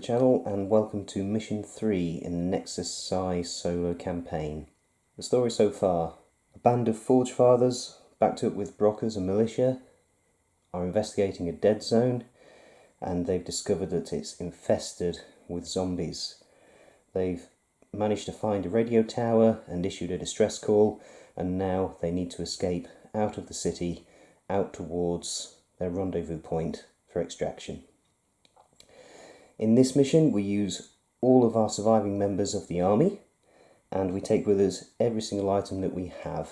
channel and welcome to Mission 3 in the Nexus Psi solo campaign. The story so far: a band of Forge Fathers, backed up with Brockers and militia, are investigating a dead zone, and they've discovered that it's infested with zombies. They've managed to find a radio tower and issued a distress call, and now they need to escape out of the city, out towards their rendezvous point for extraction. In this mission we use all of our surviving members of the army, and we take with us every single item that we have.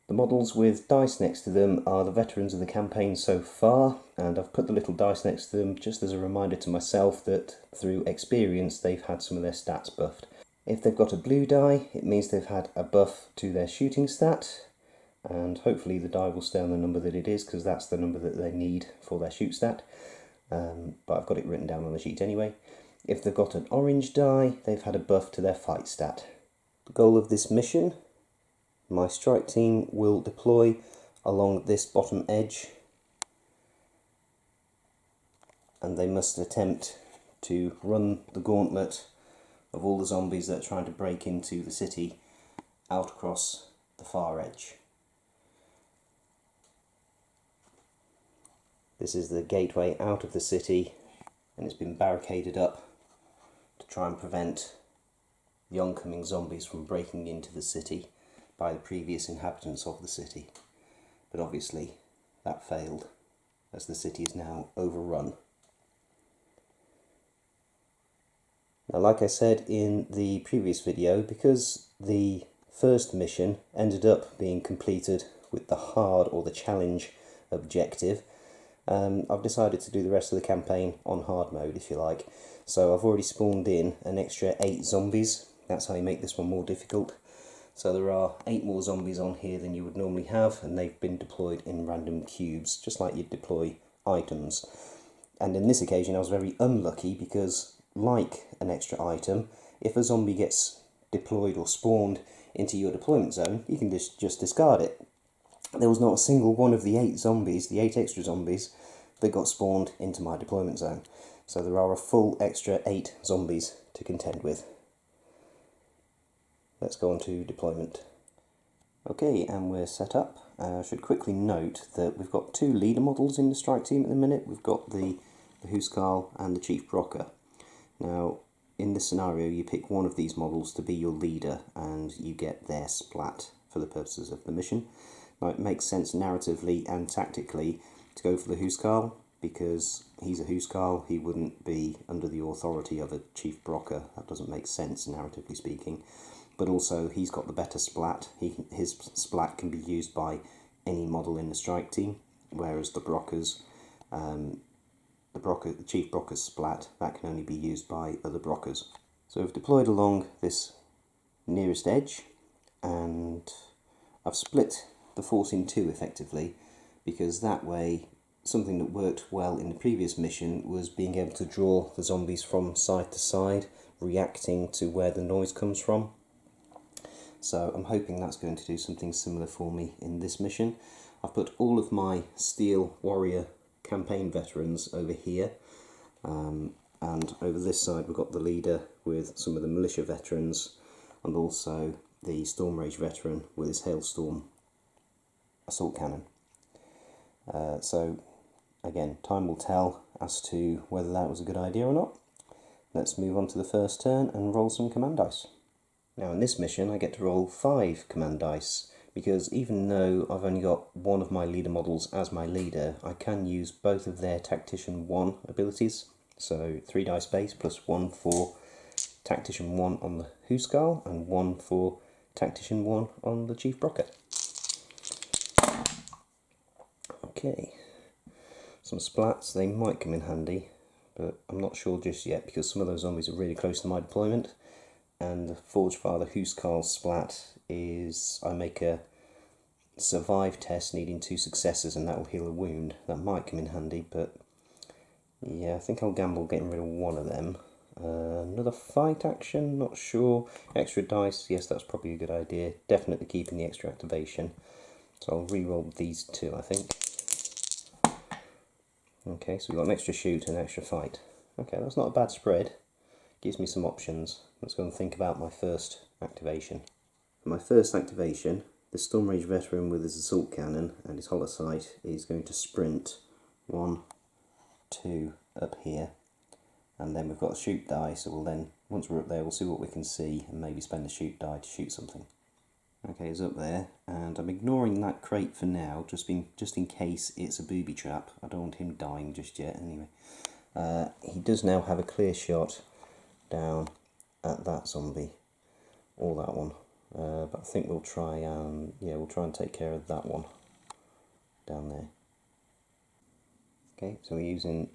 The models with dice next to them are the veterans of the campaign so far, and I've put the little dice next to them just as a reminder to myself that through experience they've had some of their stats buffed. If they've got a blue die, it means they've had a buff to their shooting stat, and hopefully the die will stay on the number that it is, because that's the number that they need for their shoot stat. But I've got it written down on the sheet anyway. If they've got an orange die, they've had a buff to their fight stat. The goal of this mission: my strike team will deploy along this bottom edge, and they must attempt to run the gauntlet of all the zombies that are trying to break into the city out across the far edge. This is the gateway out of the city, and it's been barricaded up to try and prevent the oncoming zombies from breaking into the city by the previous inhabitants of the city. But obviously that failed, as the city is now overrun. Now, like I said in the previous video, because the first mission ended up being completed with the hard or the challenge objective, I've decided to do the rest of the campaign on hard mode, if you like. So I've already spawned in an extra 8 zombies. That's how you make this one more difficult. So there are 8 more zombies on here than you would normally have, and they've been deployed in random cubes, just like you'd deploy items. And in this occasion I was very unlucky because, like an extra item, if a zombie gets deployed or spawned into your deployment zone, you can just discard it. There was not a single one of the 8 zombies, the 8 extra zombies, that got spawned into my deployment zone. So there are a full extra 8 zombies to contend with. Let's go on to deployment. Okay, and we're set up. I should quickly note that we've got 2 leader models in the strike team at the minute. We've got the Huskarl and the Chief Brocker. Now, in this scenario, you pick one of these models to be your leader, and you get their splat for the purposes of the mission. Now, it makes sense narratively and tactically to go for the Huskarl, because he's a Huskarl. He wouldn't be under the authority of a Chief Brocker. That doesn't make sense, narratively speaking. But also, he's got the better splat. His splat can be used by any model in the strike team, whereas the Brockers, the Chief Brocker's splat, that can only be used by other Brockers. So we've deployed along this nearest edge, and I've split the force in 2 effectively, because that way, something that worked well in the previous mission was being able to draw the zombies from side to side, reacting to where the noise comes from. So I'm hoping that's going to do something similar for me in this mission. I've put all of my Steel Warrior campaign veterans over here, and over this side we've got the leader with some of the militia veterans, and also the Storm Rage veteran with his Hailstorm assault cannon. So again, time will tell as to whether that was a good idea or not. Let's move on to the first turn and roll some command dice. Now in this mission I get to roll 5 command dice, because even though I've only got one of my leader models as my leader, I can use both of their Tactician 1 abilities. So 3 dice base plus 1 for Tactician 1 on the Huskarl and 1 for Tactician 1 on the Chief Brocker. Okay, some splats, they might come in handy, but I'm not sure just yet, because some of those zombies are really close to my deployment, and the Forge Father Huskarl splat is I make a survive test needing 2 successes, and that will heal a wound. That might come in handy, but yeah, I think I'll gamble getting rid of one of them. Another fight action, not sure. Extra dice, yes, that's probably a good idea. Definitely keeping the extra activation. So I'll re-roll these 2, I think. Okay, so we've got an extra shoot and an extra fight. Okay, that's not a bad spread. gives me some options. Let's go and think about my first activation. For my first activation, the Storm Rage Veteran with his assault cannon and his hollow sight is going to sprint 1, 2 up here, and then we've got a shoot die, so we'll then, once we're up there, we'll see what we can see and maybe spend a shoot die to shoot something. Okay, he's up there, and I'm ignoring that crate for now, just in case it's a booby trap. I don't want him dying just yet anyway. He does now have a clear shot down at that zombie, or that one. But I think we'll try and take care of that one down there. Okay, so we're using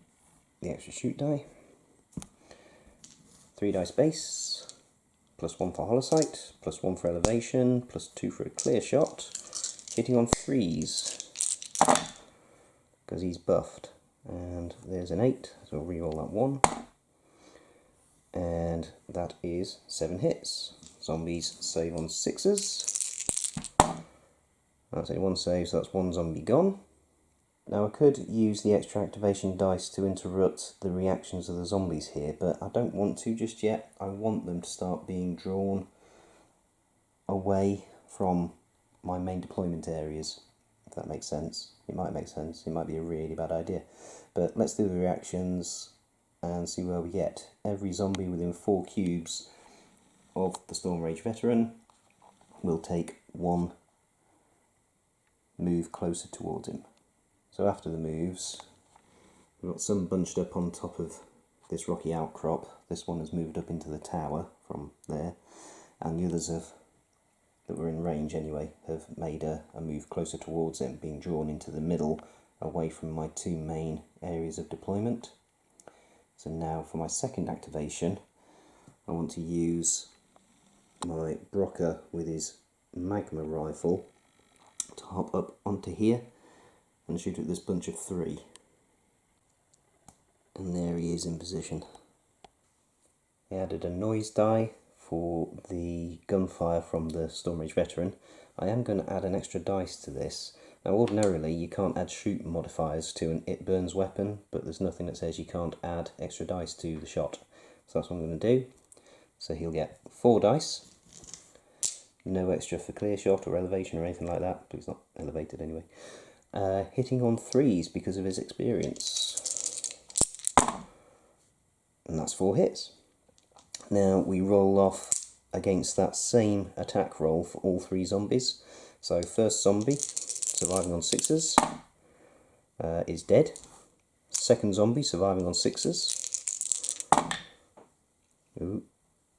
the extra shoot die. 3 dice base, +1 for holosight, +1 for elevation, +2 for a clear shot. Hitting on 3s because he's buffed. And there's an 8, so we'll reroll that 1. And that is 7 hits. Zombies save on 6s. That's only 1 save, so that's 1 zombie gone. Now I could use the extra activation dice to interrupt the reactions of the zombies here, but I don't want to just yet. I want them to start being drawn away from my main deployment areas, if that makes sense. It might make sense, it might be a really bad idea. But let's do the reactions and see where we get. Every zombie within 4 cubes of the Storm Rage Veteran will take 1 move closer towards him. So after the moves, we've got some bunched up on top of this rocky outcrop. This one has moved up into the tower from there, and the others that were in range anyway, have made a move closer towards him, being drawn into the middle, away from my 2 main areas of deployment. So now for my second activation, I want to use my Brocker with his magma rifle to hop up onto here and shoot at this bunch of 3. And there he is in position. I added a noise die for the gunfire from the Storm Rage Veteran. I am going to add an extra dice to this. Now ordinarily you can't add shoot modifiers to an It Burns weapon, but there's nothing that says you can't add extra dice to the shot. So that's what I'm going to do. So he'll get 4 dice. No extra for clear shot or elevation or anything like that, but he's not elevated anyway. Hitting on 3s because of his experience. And that's 4 hits. Now we roll off against that same attack roll for all 3 zombies. So first zombie, surviving on 6s, is dead. Second zombie, surviving on 6s. Ooh,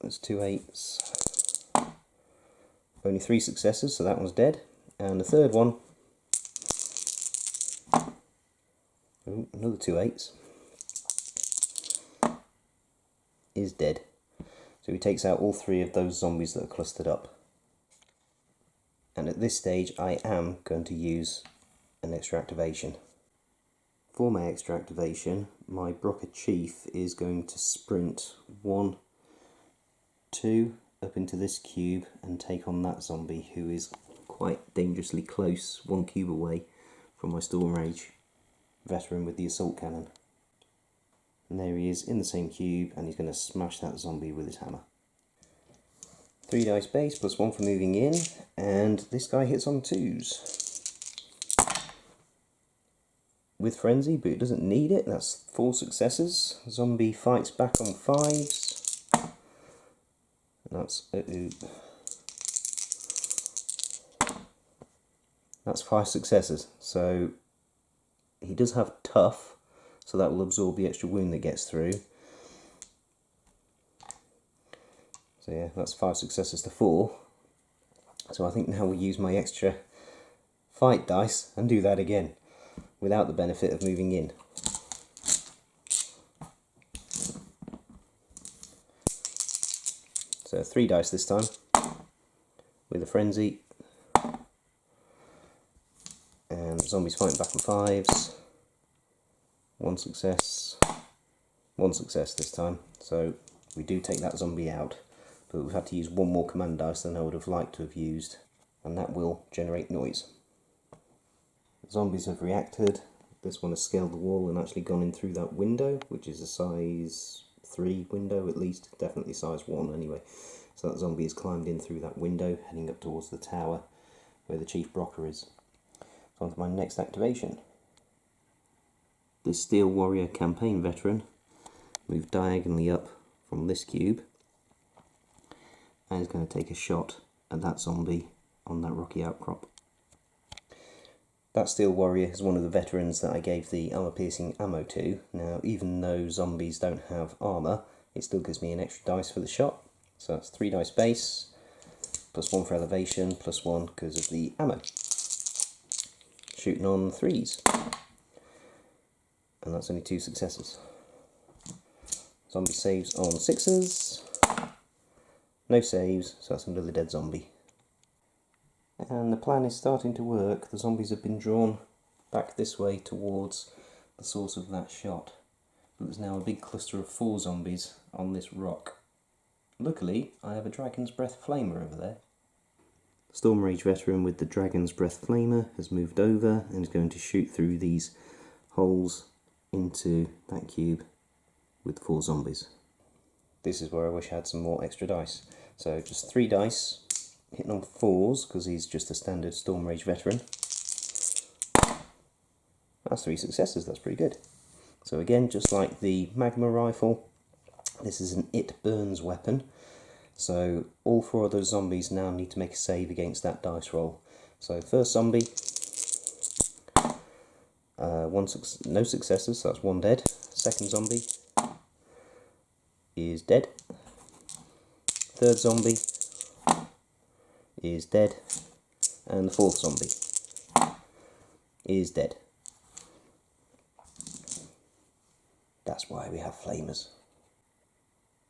that's 2 8s. Only 3 successes, so that one's dead. And the third one, ooh, another 2 8s, is dead. So he takes out all 3 of those zombies that are clustered up. And at this stage I am going to use an extra activation. For my extra activation, my Brocker Chief is going to sprint 1, 2 up into this cube and take on that zombie who is quite dangerously close, 1 cube away from my Storm Rage Veteran with the assault cannon. And there he is in the same cube, and he's going to smash that zombie with his hammer. 3 dice base, +1 for moving in, and this guy hits on 2s. With Frenzy, but it doesn't need it, that's 4 successes. Zombie fights back on 5s. That's 5 successes, so he does have tough, so that will absorb the extra wound that gets through. So yeah, that's 5 successes to 4. So I think now we'll use my extra fight dice and do that again, without the benefit of moving in. So 3 dice this time, with a Frenzy. And zombies fighting back on 5s. 1 success. 1 success this time. So we do take that zombie out. But we've had to use 1 more command dice than I would have liked to have used. And that will generate noise. The zombies have reacted. This one has scaled the wall and actually gone in through that window, which is a size 3 window at least, definitely size 1 anyway. So that zombie has climbed in through that window, heading up towards the tower where the Chief Brocker is. So on to my next activation. This Steel Warrior campaign veteran moved diagonally up from this cube and is going to take a shot at that zombie on that rocky outcrop. That Steel Warrior is one of the veterans that I gave the armor-piercing ammo to. Now, even though zombies don't have armor, it still gives me an extra dice for the shot. So that's 3 dice base, plus 1 for elevation, plus 1 because of the ammo. Shooting on 3s. And that's only 2 successes. Zombie saves on 6s. No saves, so that's another dead zombie. And the plan is starting to work. The zombies have been drawn back this way towards the source of that shot. But there's now a big cluster of 4 zombies on this rock. Luckily, I have a Dragon's Breath Flamer over there. The Storm Rage veteran with the Dragon's Breath Flamer has moved over and is going to shoot through these holes into that cube with 4 zombies. This is where I wish I had some more extra dice. So just 3 dice, hitting on 4s because he's just a standard Storm Rage veteran. That's 3 successes, that's pretty good. So again, just like the Magma Rifle, this is an It Burns weapon. So all 4 of those zombies now need to make a save against that dice roll. So first zombie, no successes, so that's 1 dead. Second zombie is dead. Third zombie is dead. And the 4th zombie is dead. That's why we have flamers.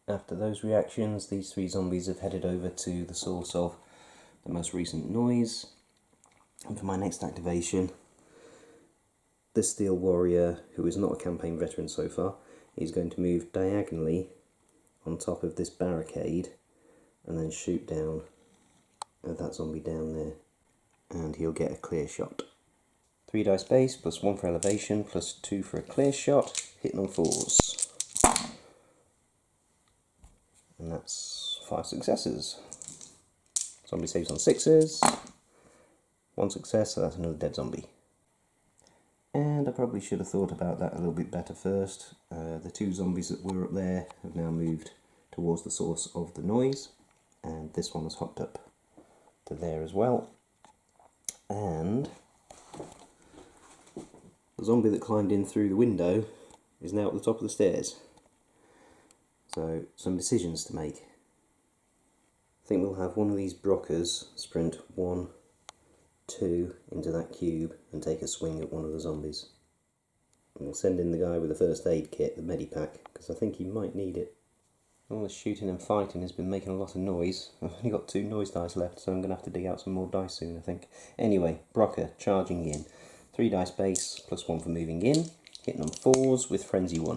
After those reactions, these 3 zombies have headed over to the source of the most recent noise. And for my next activation, this Steel Warrior, who is not a campaign veteran so far, is going to move diagonally on top of this barricade and then shoot down at that zombie down there. And he'll get a clear shot. 3 dice base, plus 1 for elevation, plus 2 for a clear shot, hitting on 4s. And that's 5 successes. Zombie saves on 6s. 1 success, so that's another dead zombie. And I probably should have thought about that a little bit better first. The 2 zombies that were up there have now moved towards the source of the noise. And this one has hopped up to there as well. And the zombie that climbed in through the window is now at the top of the stairs. So, some decisions to make. I think we'll have one of these Brockers sprint 1, 2 into that cube and take a swing at one of the zombies. And we'll send in the guy with the first aid kit, the medipack, because I think he might need it. All the shooting and fighting has been making a lot of noise. I've only got 2 noise dice left, so I'm going to have to dig out some more dice soon, I think. Anyway, Brocker charging in. 3 dice base, plus 1 for moving in. Hitting on 4s with Frenzy 1.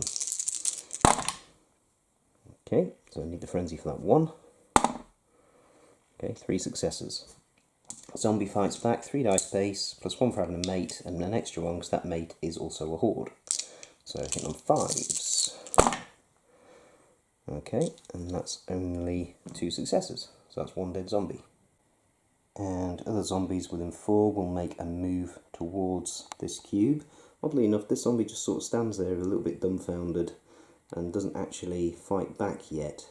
Okay, so I need the Frenzy for that 1. Okay, 3 successes. Zombie fights back, 3 dice base, plus 1 for having a mate, and an extra 1 because that mate is also a horde. So hitting on 5s. Okay, and that's only 2 successes, so that's 1 dead zombie. And other zombies within 4 will make a move towards this cube. Oddly enough, this zombie just sort of stands there a little bit dumbfounded and doesn't actually fight back yet.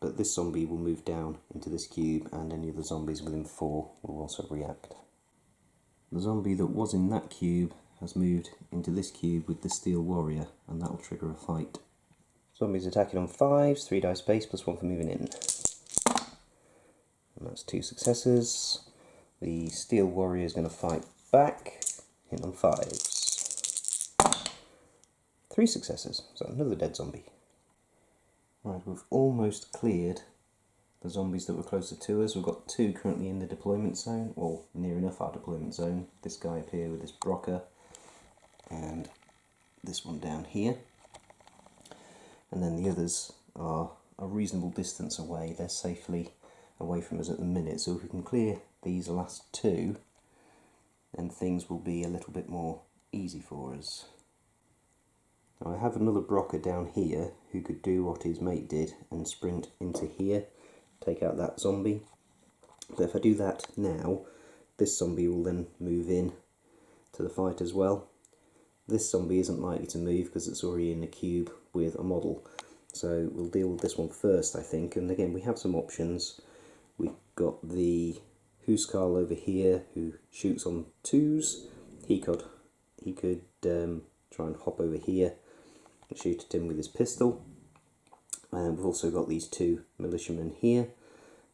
But this zombie will move down into this cube, and any of the zombies within 4 will also react. The zombie that was in that cube has moved into this cube with the Steel Warrior, and that will trigger a fight. Zombies attacking on 5s, 3 dice base, plus 1 for moving in. And that's 2 successes. The Steel Warrior is going to fight back, hit on 5s. 3 successes, so another dead zombie. Right, we've almost cleared the zombies that were closer to us. We've got 2 currently in the deployment zone, or near enough our deployment zone. This guy up here with this Brocker, and this one down here. And then the others are a reasonable distance away. They're safely away from us at the minute, so if we can clear these last 2, then things will be a little bit more easy for us. Now I have another Brocker down here who could do what his mate did and sprint into here, take out that zombie. But if I do that now, this zombie will then move in to the fight as well. This zombie isn't likely to move because it's already in the cube with a model. So we'll deal with this one first, I think. And again, we have some options. We've got the Huskarl over here who shoots on 2s. He could try and hop over here and shoot at him with his pistol. And we've also got these 2 militiamen here.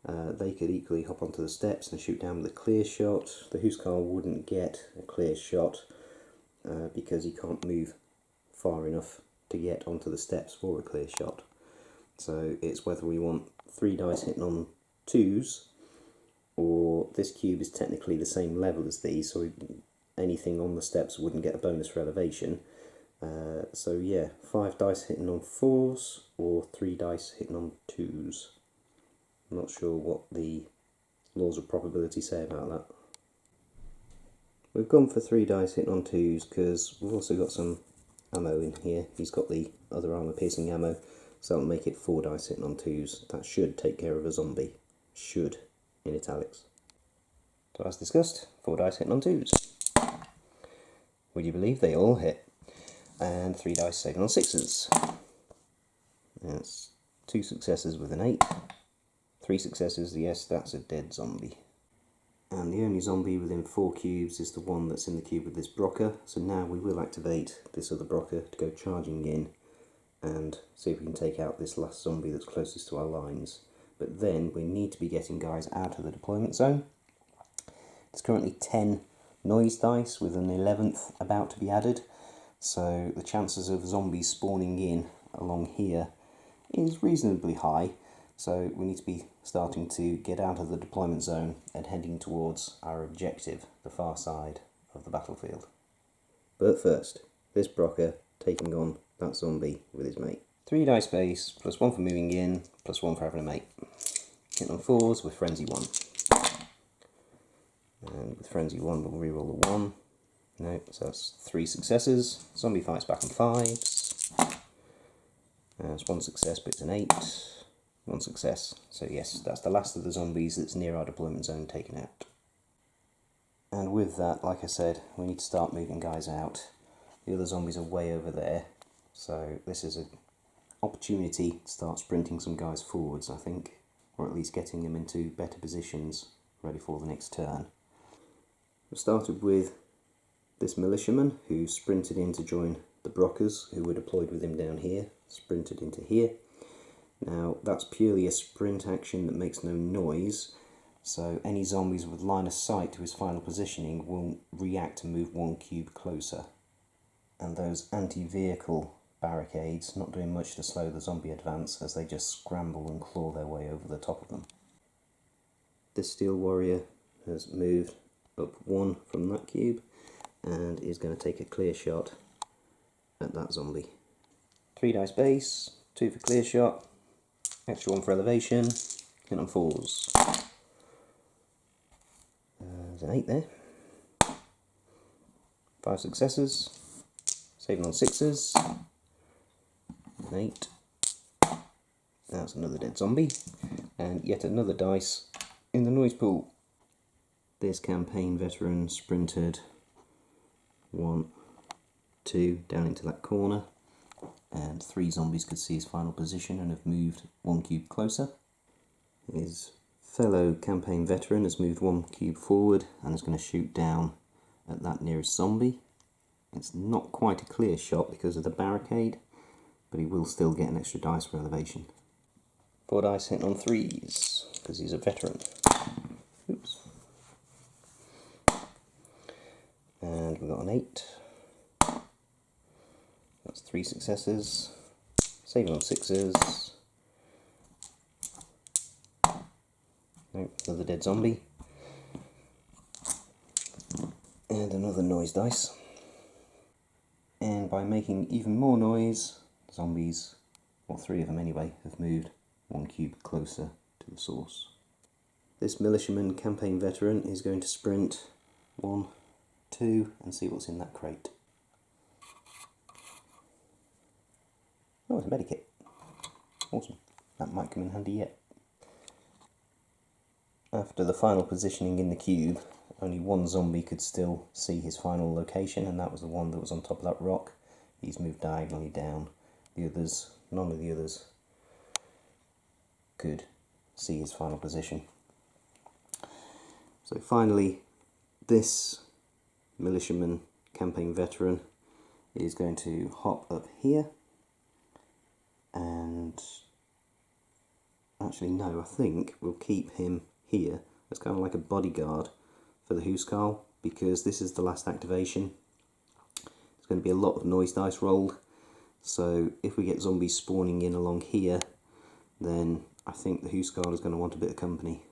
They could equally hop onto the steps and shoot down with a clear shot. The Huskarl wouldn't get a clear shot because he can't move far enough to get onto the steps for a clear shot. So it's whether we want 3 dice hitting on 2s, or this cube is technically the same level as these, so anything on the steps wouldn't get a bonus for elevation. So yeah, 5 dice hitting on 4s, or 3 dice hitting on 2s. I'm not sure what the laws of probability say about that. We've gone for 3 dice hitting on 2s because we've also got some ammo in here. He's got the other armour piercing ammo, so that'll make it 4 dice hitting on 2s. That should take care of a zombie. Should, in italics. So as discussed, 4 dice hitting on 2s. Would you believe they all hit? And 3 dice saving on 6s. That's 2 successes with an 8. 3 successes, yes, that's a dead zombie. And the only zombie within 4 cubes is the one that's in the cube with this Brocker. So now we will activate this other Brocker to go charging in and see if we can take out this last zombie that's closest to our lines. But then we need to be getting guys out of the deployment zone. There's currently 10 noise dice with an 11th about to be added. So the chances of zombies spawning in along here is reasonably high. So we need to be starting to get out of the deployment zone and heading towards our objective, the far side of the battlefield. But first, this Brocker taking on that zombie with his mate. 3 dice base, plus 1 for moving in, plus 1 for having a mate. Hitting on 4s with Frenzy 1. And with Frenzy 1 we'll reroll the 1. No, so that's 3 successes. Zombie fights back on 5s. That's 1 success, but it's an 8. 1 success. So yes, that's the last of the zombies that's near our deployment zone taken out. And with that, like I said, we need to start moving guys out. The other zombies are way over there. So this is an opportunity to start sprinting some guys forwards, I think. Or at least getting them into better positions, ready for the next turn. We started with this militiaman who sprinted in to join the Brockers who were deployed with him down here. Sprinted into here. Now, that's purely a sprint action that makes no noise, so any zombies with line of sight to his final positioning will react to move 1 cube closer. And those anti-vehicle barricades not doing much to slow the zombie advance as they just scramble and claw their way over the top of them. This Steel Warrior has moved up 1 from that cube and is going to take a clear shot at that zombie. 3 dice base, 2 for clear shot. Extra 1 for elevation, hit on 4s. There's an 8 there. 5 successes, saving on 6s. An 8. That's another dead zombie. And yet another dice in the noise pool. This campaign veteran sprinted 1, 2 down into that corner. And 3 zombies could see his final position and have moved 1 cube closer. His fellow campaign veteran has moved 1 cube forward and is going to shoot down at that nearest zombie. It's not quite a clear shot because of the barricade, but he will still get an extra dice for elevation. 4 dice hitting on 3s because he's a veteran. Oops. And we've got an 8. That's 3 successes, saving on 6s. Nope, another dead zombie. And another noise dice. And by making even more noise, zombies, or 3 of them anyway, have moved 1 cube closer to the source. This militiaman campaign veteran is going to sprint 1, 2 and see what's in that crate. Oh, it's a medikit. Awesome. That might come in handy yet. After the final positioning in the cube, only one zombie could still see his final location, and that was the one that was on top of that rock. He's moved diagonally down. The others, none of the others could see his final position. So finally, this militiaman campaign veteran is going to hop up here, and actually no, I think we'll keep him here as kind of like a bodyguard for the Huskarl, because this is the last activation. There's going to be a lot of noise dice rolled, so if we get zombies spawning in along here, then I think the Huskarl is going to want a bit of company.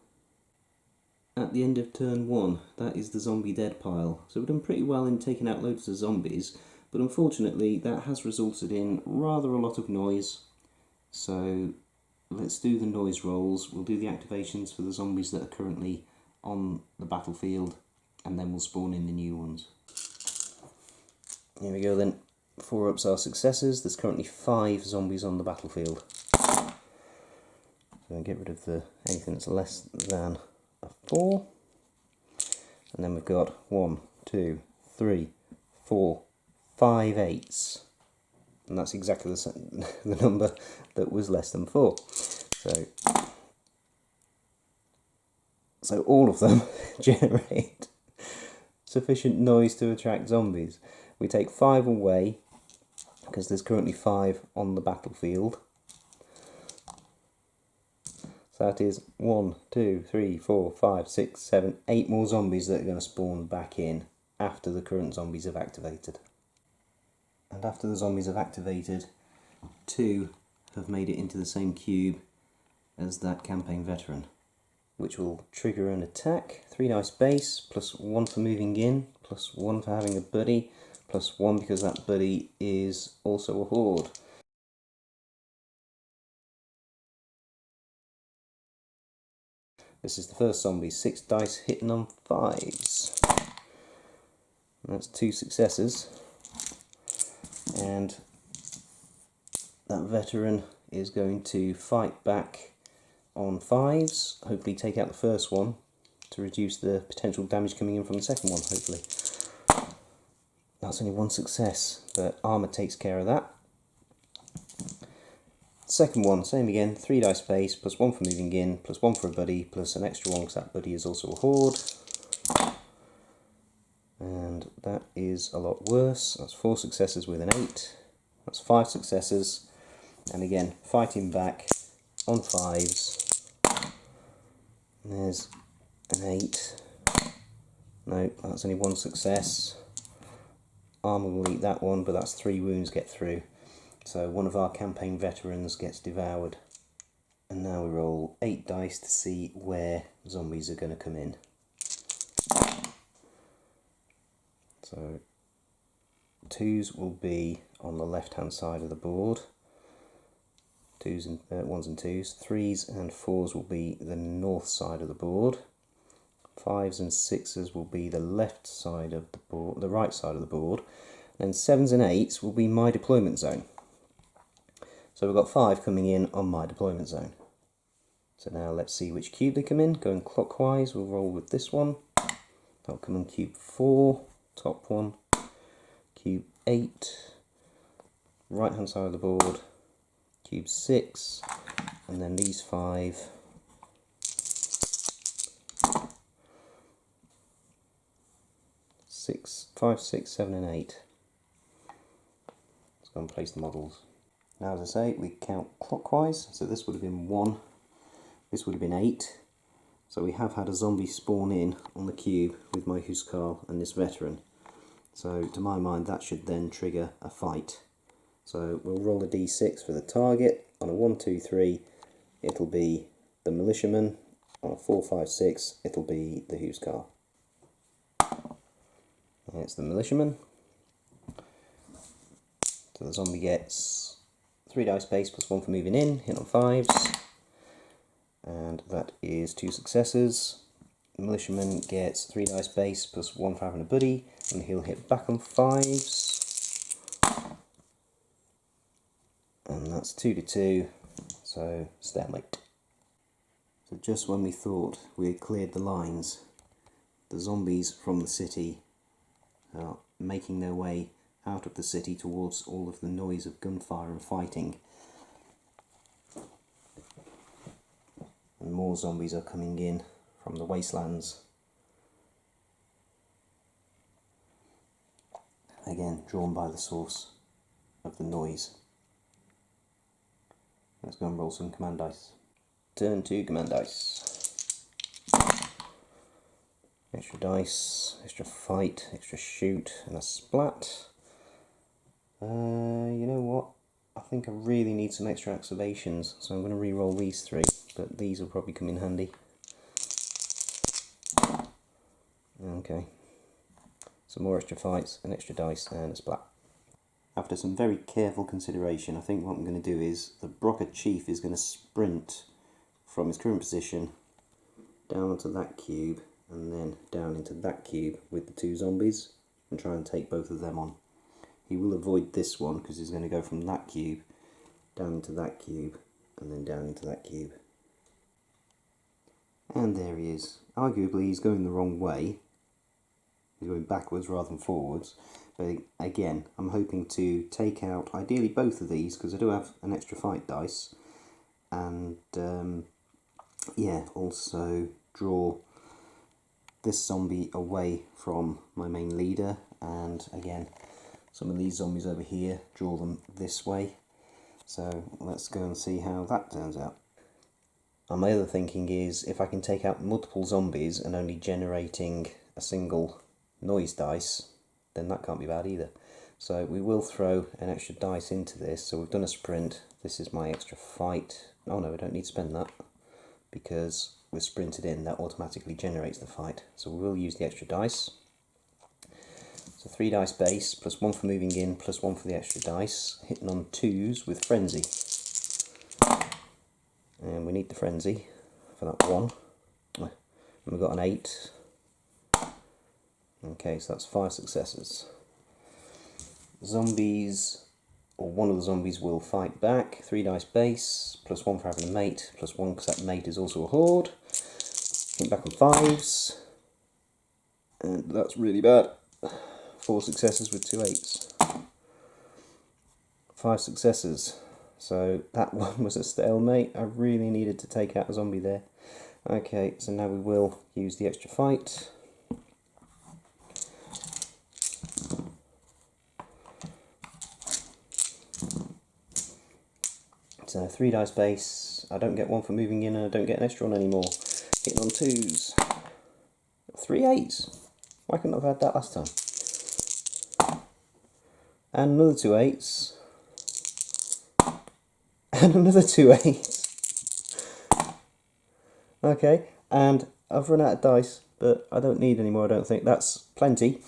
At the end of turn 1, that is the zombie dead pile. So we've done pretty well in taking out loads of zombies, but unfortunately that has resulted in rather a lot of noise. So let's do the noise rolls. We'll do the activations for the zombies that are currently on the battlefield, and then we'll spawn in the new ones. Here we go then. 4 ups our successes. There's currently 5 zombies on the battlefield. So I'll get rid of anything that's less than a 4. And then we've got 1, 2, 3, 4, 5 8s. And that's exactly the number that was less than 4. So all of them generate sufficient noise to attract zombies. We take 5 away, because there's currently 5 on the battlefield. So that is 1, 2, 3, 4, 5, 6, 7, 8 more zombies that are going to spawn back in after the current zombies have activated. And after the zombies have activated, 2 have made it into the same cube as that campaign veteran, which will trigger an attack. 3 dice base, plus 1 for moving in, plus 1 for having a buddy, plus 1 because that buddy is also a horde. This is the first zombie, 6 dice hitting on 5s. And that's 2 successes. And that veteran is going to fight back on 5s, hopefully take out the first one to reduce the potential damage coming in from the second one, hopefully. That's only 1 success, but armour takes care of that. Second one, same again, 3 dice base, plus 1 for moving in, plus 1 for a buddy, plus an extra 1 because that buddy is also a horde. And that is a lot worse. That's 4 successes with an 8. That's 5 successes. And again, fighting back on 5s. And there's an 8. No, that's only 1 success. Armour will eat that one, but that's 3 wounds get through. So one of our campaign veterans gets devoured. And now we roll 8 dice to see where zombies are going to come in. So 2s will be on the left hand side of the board. 1s and 2s. 3s and 4s will be the north side of the board. 5s and 6s will be the left side of the board, the right side of the board. And 7s and 8s will be my deployment zone. So we've got 5 coming in on my deployment zone. So now let's see which cube they come in. Going clockwise, we'll roll with this one. That'll come in cube 4, top one. Cube 8, right hand side of the board. Cube 6, and then these 5. 5, 6, 7 and 8. Let's go and place the models. Now, as I say, we count clockwise, so this would have been 1, this would have been 8. So we have had a zombie spawn in on the cube with my Huskarl and this veteran. So to my mind that should then trigger a fight. So we'll roll a d6 for the target. On a 1, 2, 3 it'll be the militiaman. On a 4, 5, 6 it'll be the Huskarl. And it's the militiaman. So the zombie gets 3 dice base plus 1 for moving in, hit on 5s. And that is 2 successes. The militiaman gets 3 dice base plus 1 for having a buddy, and he'll hit back on 5s. And that's 2 to 2, so stalemate. So just when we thought we had cleared the lines, the zombies from the city are making their way out of the city towards all of the noise of gunfire and fighting. And more zombies are coming in from the wastelands. Again, drawn by the source of the noise. Let's go and roll some command dice. Turn 2 command dice. Extra dice, extra fight, extra shoot, and a splat. You know what? I think I really need some extra activations, so I'm going to re-roll these 3, but these will probably come in handy. Okay. Some more extra fights, an extra dice, and a splat. After some very careful consideration, I think what I'm going to do is the Brocker Chief is going to sprint from his current position down onto that cube and then down into that cube with the 2 zombies and try and take both of them on. He will avoid this one because he's going to go from that cube down into that cube and then down into that cube. And there he is. Arguably he's going the wrong way. He's going backwards rather than forwards. But again, I'm hoping to take out ideally both of these because I do have an extra fight dice. And yeah, also draw this zombie away from my main leader. And again, some of these zombies over here, draw them this way. So let's go and see how that turns out. And my other thinking is if I can take out multiple zombies and only generating a single noise dice, then that can't be bad either. So we will throw an extra dice into this. So we've done a sprint. This is my extra fight. Oh no, we don't need to spend that because we're sprinted in. That automatically generates the fight. So we will use the extra dice. So 3 dice base, plus 1 for moving in, plus 1 for the extra dice. Hitting on 2s with frenzy. And we need the frenzy for that 1. And we've got an 8. Okay, so that's 5 successes. Zombies, or one of the zombies will fight back. 3 dice base, plus 1 for having a mate, plus 1 because that mate is also a horde. Hit back on 5s. And that's really bad. 4 successes with 2 8s. 5 successes. So that one was a stalemate. I really needed to take out a zombie there. Okay, so now we will use the extra fight. So 3 dice base. I don't get 1 for moving in and I don't get an extra one anymore. Hitting on 2s. 3 8s. Why couldn't I have had that last time? And another 2 8s. And another 2 8s. Okay, and I've run out of dice, but I don't need any more, I don't think. That's plenty.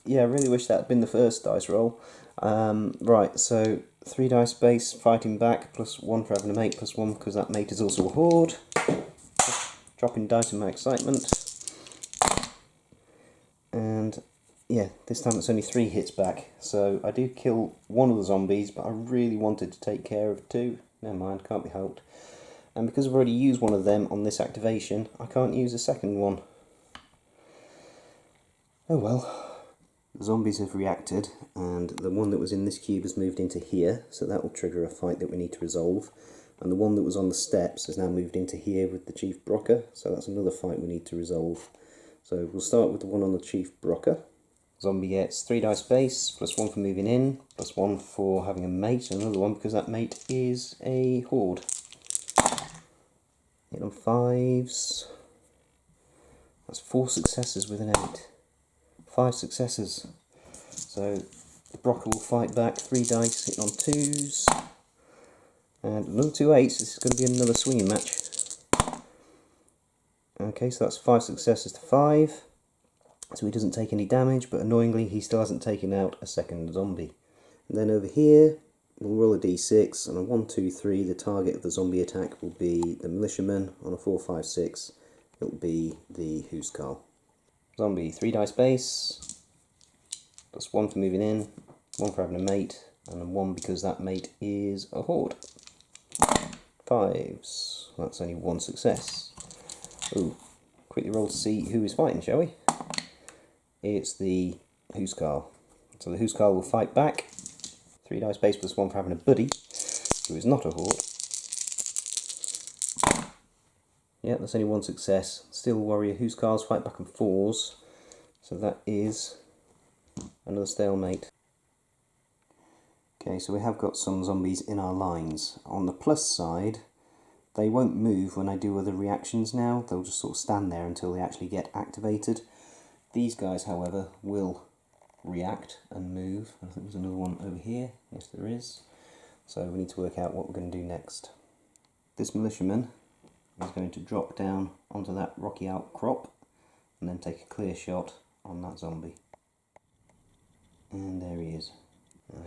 Yeah, I really wish that had been the first dice roll. Right, so 3 dice base, fighting back, plus 1 for having a mate, plus 1 because that mate is also a horde. Dropping dice in my excitement. And yeah, this time it's only 3 hits back. So I do kill one of the zombies, but I really wanted to take care of 2. Never mind, can't be helped. And because I've already used one of them on this activation, I can't use a second one. Oh well. The zombies have reacted, and the one that was in this cube has moved into here, so that will trigger a fight that we need to resolve. And the one that was on the steps has now moved into here with the Chief Brocker, so that's another fight we need to resolve. So we'll start with the one on the Chief Brocker. Zombie gets 3 dice base, plus 1 for moving in, plus 1 for having a mate, and another 1 because that mate is a horde. Hit on 5s. That's 4 successes with an 8. 5 successes. So the Brocker will fight back, 3 dice, hitting on 2s. And another 2 8s. This is going to be another swinging match. Okay, so that's 5 successes to 5. So he doesn't take any damage, but annoyingly he still hasn't taken out a second zombie. And then over here, we'll roll a d6. On a 1, 2, 3, the target of the zombie attack will be the militiaman. On a 4, 5, 6, it will be the Housecarl. Zombie, 3 dice base, plus 1 for moving in, 1 for having a mate, and a 1 because that mate is a horde. 5s, that's only 1 success. Ooh, quickly roll to see who is fighting, shall we? It's the Huskarl. So the Huskarl will fight back. 3 dice base plus 1 for having a buddy, who is not a horde. Yeah, that's only 1 success. Steel Warrior Huskarls fight back on 4s. So that is another stalemate. Okay, so we have got some zombies in our lines. On the plus side, they won't move when I do other reactions now. They'll just sort of stand there until they actually get activated. These guys, however, will react and move. I think there's another one over here. Yes, there is. So we need to work out what we're going to do next. This militiaman is going to drop down onto that rocky outcrop and then take a clear shot on that zombie. And there he is.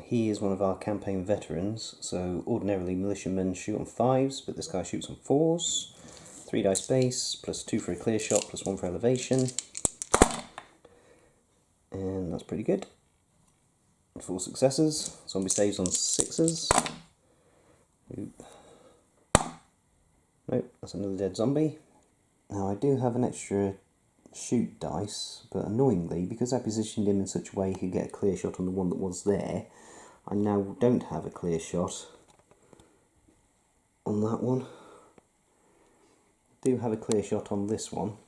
He is one of our campaign veterans, so ordinarily militiamen shoot on 5s, but this guy shoots on 4s. 3 dice base, plus 2 for a clear shot, plus 1 for elevation. And that's pretty good. 4 successes. Zombie saves on 6s. Oop. Nope, that's another dead zombie. Now I do have an extra shoot dice, but annoyingly, because I positioned him in such a way he could get a clear shot on the one that was there, I now don't have a clear shot on that one. I do have a clear shot on this one,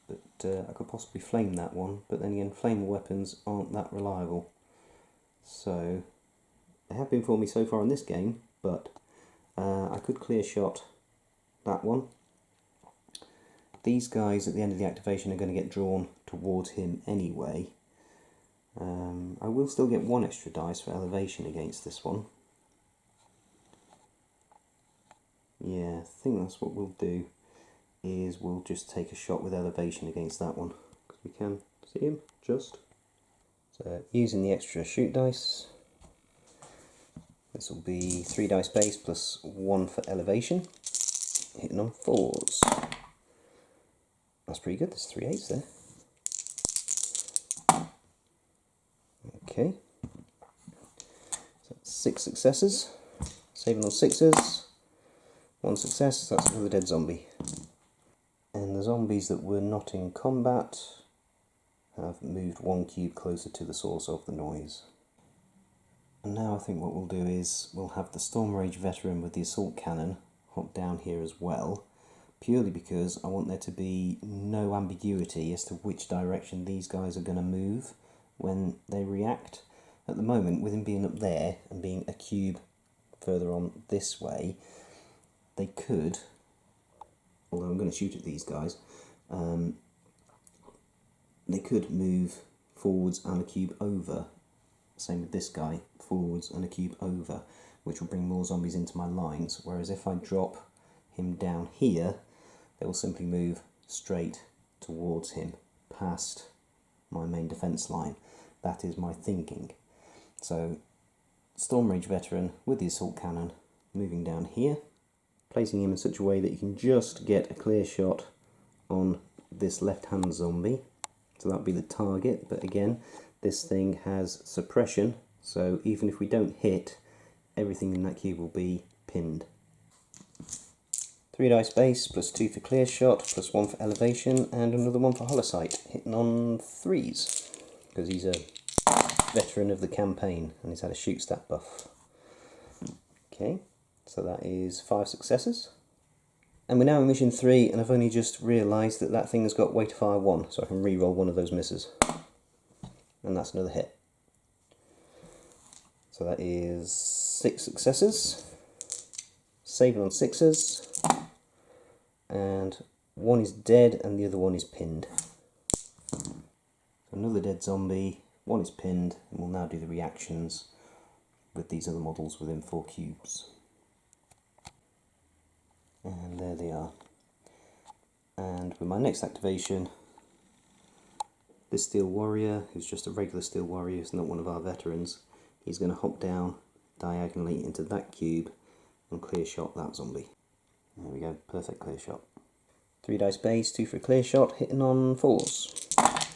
but I could possibly flame that one, but then again, flammable weapons aren't that reliable. So, they have been for me so far in this game, but I could clear shot that one. These guys at the end of the activation are going to get drawn towards him anyway. I will still get 1 extra dice for elevation against this one. Yeah, I think that's what we'll do, is we'll just take a shot with elevation against that one, because we can see him, just. So using the extra shoot dice, this will be 3 dice base plus 1 for elevation, hitting on 4s. That's pretty good, there's 3 8s there. Okay, so 6 successes, saving on 6s, 1 success, that's another dead zombie. And the zombies that were not in combat have moved 1 cube closer to the source of the noise. And now I think what we'll do is we'll have the Storm Rage veteran with the assault cannon hop down here as well, purely because I want there to be no ambiguity as to which direction these guys are going to move when they react. At the moment, with him being up there and being a cube further on this way, they could, although I'm going to shoot at these guys, they could move forwards and a cube over. Same with this guy, forwards and a cube over, which will bring more zombies into my lines, whereas if I drop him down here, they will simply move straight towards him, past my main defence line. That is my thinking. So, Storm Rage veteran with the assault cannon moving down here, placing him in such a way that you can just get a clear shot on this left-hand zombie. So that'll be the target, but again, this thing has suppression, so even if we don't hit, everything in that cube will be pinned. 3 dice base, plus 2 for clear shot, plus 1 for elevation, and another 1 for holosight, hitting on 3s, because he's a veteran of the campaign, and he's had a shoot stat buff. Okay, so that is 5 successes. And we're now in mission 3, and I've only just realised that that thing has got weight of fire 1, so I can re-roll one of those misses. And that's another hit. So that is 6 successes, saving on 6s, and 1 is dead and the other 1 is pinned. Another dead zombie, 1 is pinned, and we'll now do the reactions with these other models within 4 cubes. And there they are. And with my next activation, this Steel Warrior, who's just a regular Steel Warrior, who's not one of our veterans, he's going to hop down diagonally into that cube and clear shot that zombie. There we go, perfect clear shot. 3 dice base, 2 for a clear shot, hitting on 4s.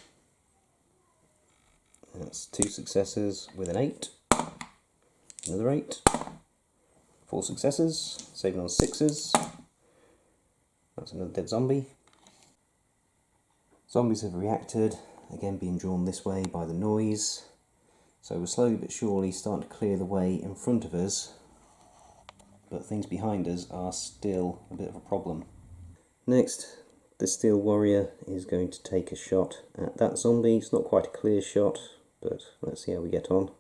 That's 2 successes with an 8. Another 8. 4 successes, saving on 6s. That's another dead zombie. Zombies have reacted, again being drawn this way by the noise. So we're slowly but surely starting to clear the way in front of us, but things behind us are still a bit of a problem. Next, the Steel Warrior is going to take a shot at that zombie. It's not quite a clear shot, but let's see how we get on.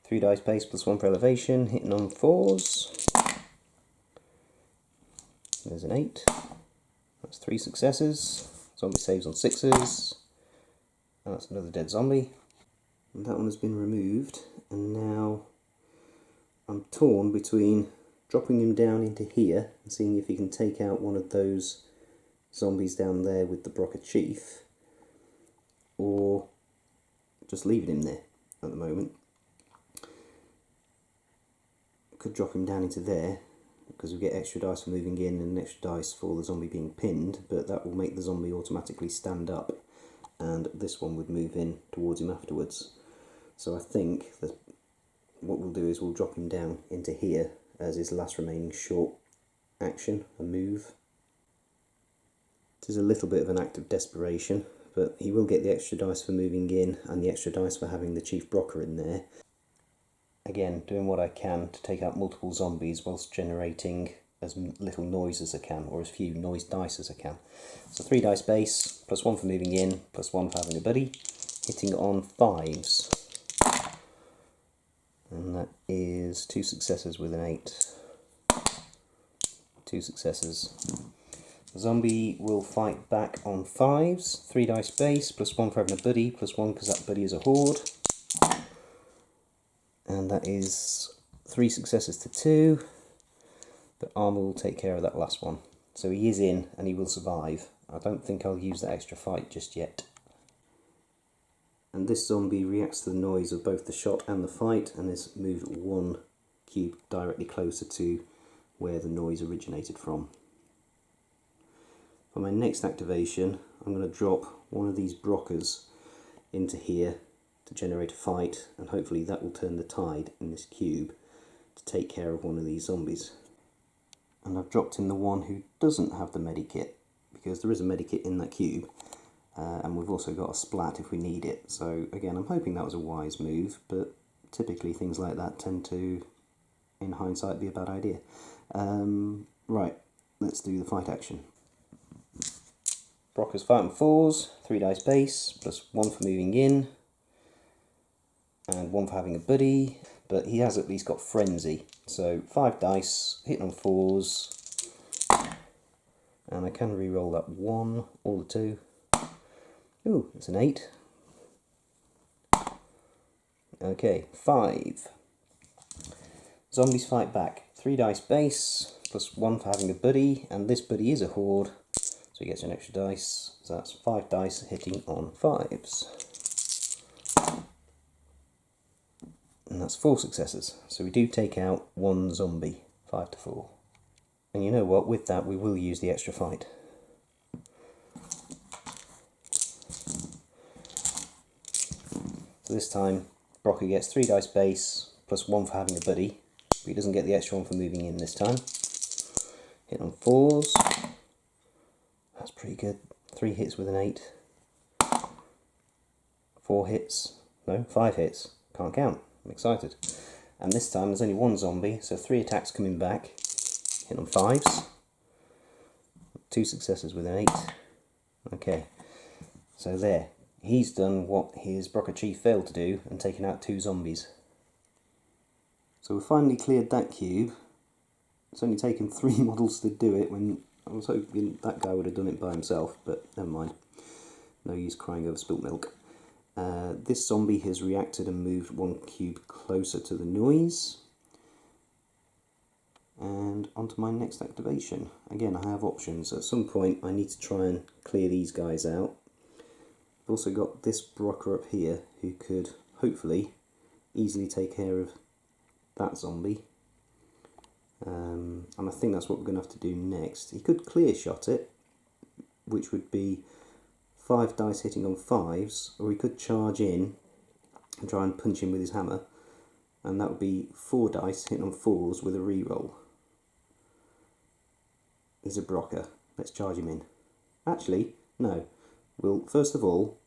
3 dice base plus 1 for elevation, hitting on 4s. There's an 8. That's 3 successes. Zombie saves on 6s. And that's another dead zombie. And that one has been removed, and now I'm torn between dropping him down into here and seeing if he can take out one of those zombies down there with the Brocker Chief, or just leaving him there at the moment. Could drop him down into there because we get extra dice for moving in and extra dice for the zombie being pinned, but that will make the zombie automatically stand up, and this one would move in towards him afterwards. So I think that what we'll do is we'll drop him down into here as his last remaining short action, a move. It is a little bit of an act of desperation, but he will get the extra dice for moving in and the extra dice for having the Chief Brocker in there. Again, doing what I can to take out multiple zombies whilst generating as little noise as I can, or as few noise dice as I can. So 3 dice base, plus 1 for moving in, plus 1 for having a buddy, hitting on 5s. And that is 2 successes with an 8. 2 successes. The zombie will fight back on 5s, 3 dice base, plus 1 for having a buddy, plus 1 because that buddy is a horde. And that is 3 successes to 2, but armour will take care of that last one. So he is in and he will survive. I don't think I'll use that extra fight just yet. And this zombie reacts to the noise of both the shot and the fight and has moved 1 cube directly closer to where the noise originated from. For my next activation, I'm going to drop one of these Brockers into here to generate a fight, and hopefully that will turn the tide in this cube to take care of one of these zombies. And I've dropped in the one who doesn't have the medikit, because there is a medikit in that cube. And we've also got a splat if we need it. So again, I'm hoping that was a wise move, but typically things like that tend to, in hindsight, be a bad idea. Right, let's do the fight action. Brocker's fighting 4s, 3 dice base, plus 1 for moving in, and 1 for having a buddy, but he has at least got frenzy. So 5 dice, hitting on 4s, and I can re-roll that 1 or the 2. Ooh, it's an 8. Okay, 5. Zombies fight back. 3 dice base, plus 1 for having a buddy, and this buddy is a horde, so he gets an extra dice. So that's 5 dice hitting on 5s. And that's 4 successes. So we do take out 1 zombie, 5 to 4. And you know what, with that we will use the extra fight. So this time, Brocker gets 3 dice base, plus 1 for having a buddy, but he doesn't get the extra 1 for moving in this time. Hit on 4s, that's pretty good. 3 hits with an 8. 4 hits, no, 5 hits, can't count, I'm excited. And this time there's only 1 zombie, so 3 attacks coming back, hit on 5s. 2 successes with an 8. Okay, so there. He's done what his Brocker Chief failed to do and taken out 2 zombies. So we've finally cleared that cube. It's only taken 3 models to do it, when I was hoping that guy would have done it by himself, but never mind. No use crying over spilt milk. This zombie has reacted and moved 1 cube closer to the noise. And onto my next activation. Again, I have options. At some point I need to try and clear these guys out. I've also got this Brocker up here who could hopefully easily take care of that zombie. And I think that's what we're going to have to do next. He could clear shot it, which would be 5 dice hitting on 5s, or he could charge in and try and punch him with his hammer. And that would be 4 dice hitting on 4s with a reroll. He's a Brocker. Let's charge him in. Actually, no. We'll first of all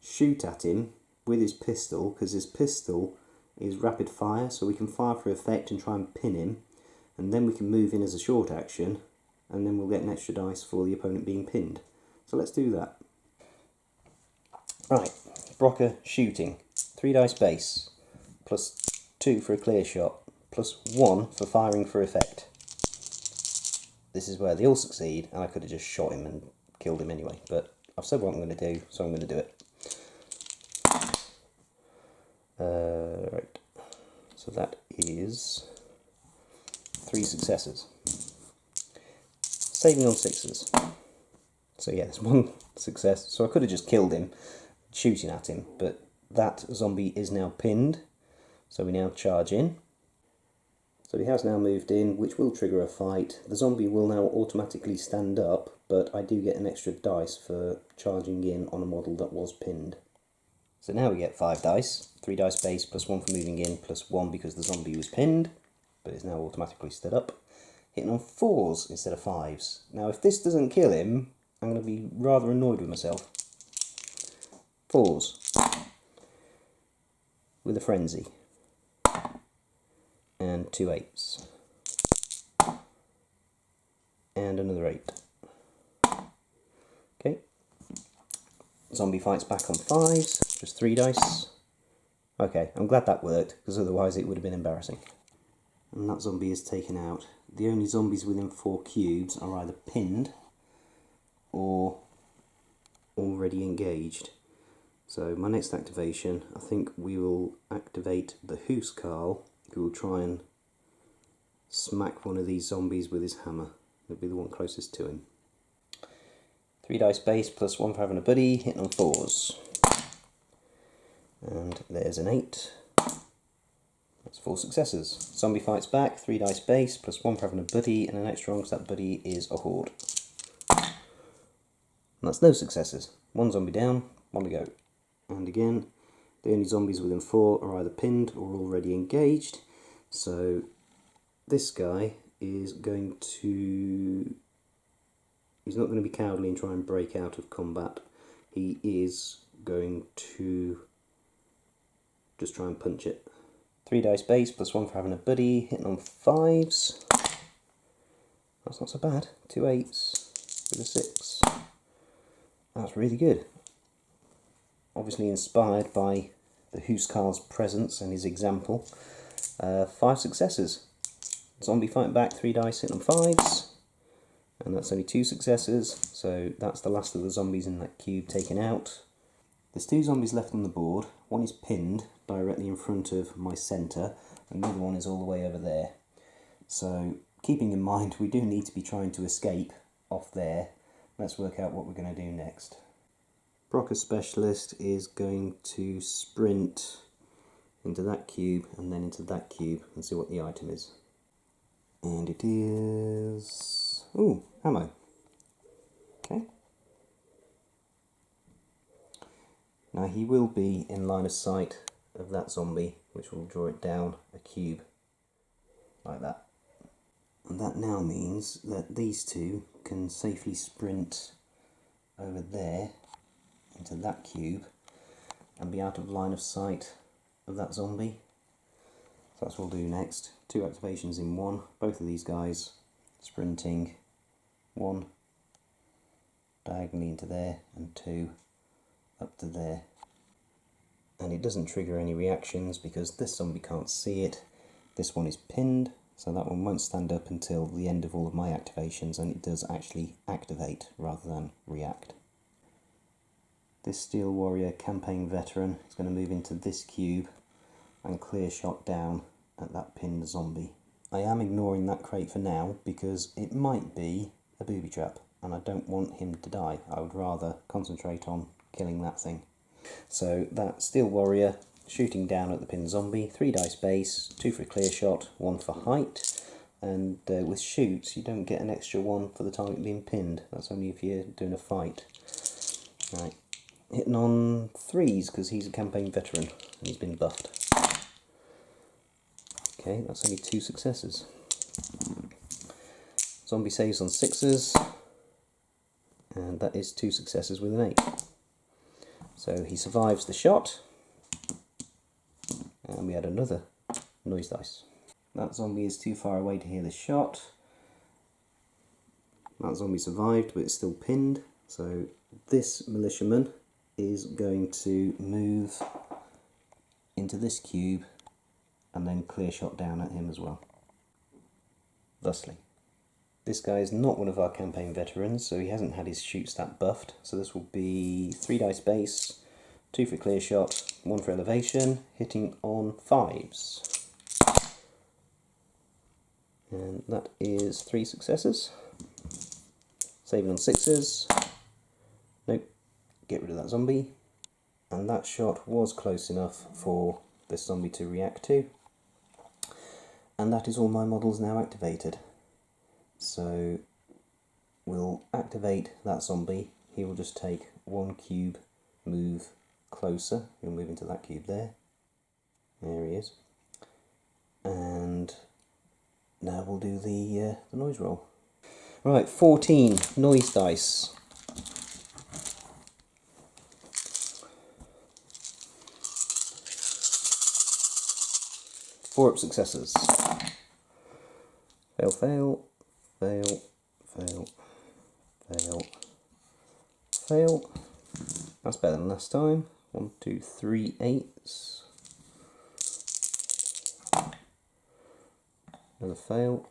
shoot at him with his pistol, because his pistol is rapid fire, so we can fire for effect and try and pin him, and then we can move in as a short action, and then we'll get an extra dice for the opponent being pinned. So let's do that. Right, Brocker shooting. 3 dice base, plus 2 for a clear shot, plus 1 for firing for effect. This is where they all succeed, and I could have just shot him and killed him anyway, but I've said what I'm going to do, so I'm going to do it. Right, so that is 3 successes. Saving on 6s. So yeah, there's 1 success. So I could have just killed him shooting at him, but that zombie is now pinned, so we now charge in. So he has now moved in, which will trigger a fight. The zombie will now automatically stand up, but I do get an extra dice for charging in on a model that was pinned. So now we get 5 dice, 3 dice base, plus 1 for moving in, plus 1 because the zombie was pinned, but is now automatically stood up. Hitting on 4s instead of 5s. Now if this doesn't kill him, I'm going to be rather annoyed with myself. 4s. With a frenzy. And 2 8s. And another 8. Okay. Zombie fights back on 5s, just 3 dice. Okay, I'm glad that worked, because otherwise it would have been embarrassing. And that zombie is taken out. The only zombies within 4 cubes are either pinned or already engaged. So my next activation, I think we will activate the Huskarl, who will try and smack one of these zombies with his hammer. It'll be the one closest to him. 3 dice base, plus 1 for having a buddy, hitting on 4s. And there's an 8. That's 4 successes. Zombie fights back, 3 dice base, plus 1 for having a buddy, and an extra one because that buddy is a horde. And that's no successes. 1 zombie down, 1 to go. And again, the only zombies within 4 are either pinned or already engaged. So this guy is going to... He's not going to be cowardly and try and break out of combat. He is going to just try and punch it. 3 dice base, plus 1 for having a buddy, hitting on 5s. That's not so bad. 2 8s with a 6. That's really good. Obviously inspired by the Huskarl's presence and his example. 5 successes. Zombie fighting back, 3 dice, hitting on 5s. And that's only 2 successes, so that's the last of the zombies in that cube taken out. There's 2 zombies left on the board. One is pinned directly in front of my centre, and the other one is all the way over there. So, keeping in mind we do need to be trying to escape off there. Let's work out what we're going to do next. Brocker Specialist is going to sprint into that cube and then into that cube and see what the item is. And it is... ooh, ammo. Okay. Now he will be in line of sight of that zombie, which will draw it down a cube, like that. And that now means that these two can safely sprint over there into that cube and be out of line of sight of that zombie. So that's what we'll do next. 2 activations in one. Both of these guys sprinting. 1 diagonally into there and 2 up to there. And it doesn't trigger any reactions because this zombie can't see it. This one is pinned, so that one won't stand up until the end of all of my activations, and it does actually activate rather than react. This Steel Warrior campaign veteran is going to move into this cube and clear shot down at that pinned zombie. I am ignoring that crate for now because it might be a booby trap and I don't want him to die. I would rather concentrate on killing that thing. So that Steel Warrior shooting down at the pinned zombie, 3 dice base, 2 for a clear shot, 1 for height, and with shoots you don't get an extra 1 for the target being pinned. That's only if you're doing a fight. Right. Hitting on 3s because he's a campaign veteran. and he's been buffed. Okay, that's only 2 successes. Zombie saves on 6s, and that is 2 successes with an 8. So he survives the shot, and we had another noise dice. That zombie is too far away to hear the shot. That zombie survived, but it's still pinned. So this militiaman is going to move into this cube and then clear shot down at him as well. Thusly. This guy is not one of our campaign veterans, so he hasn't had his shoot stat buffed. So this will be 3 dice base, 2 for clear shot, 1 for elevation, hitting on 5s. And that is 3 successes. Saving on 6s. Nope, get rid of that zombie. And that shot was close enough for this zombie to react to. And that is all my models now activated. So we'll activate that zombie. He will just take 1 cube move closer. He'll move into that cube there. There he is. And now we'll do the noise roll. Right, 14 noise dice. Four up successes. Fail, fail, fail, fail, fail, fail. That's better than last time. 1, 2, 3 8s. Another fail.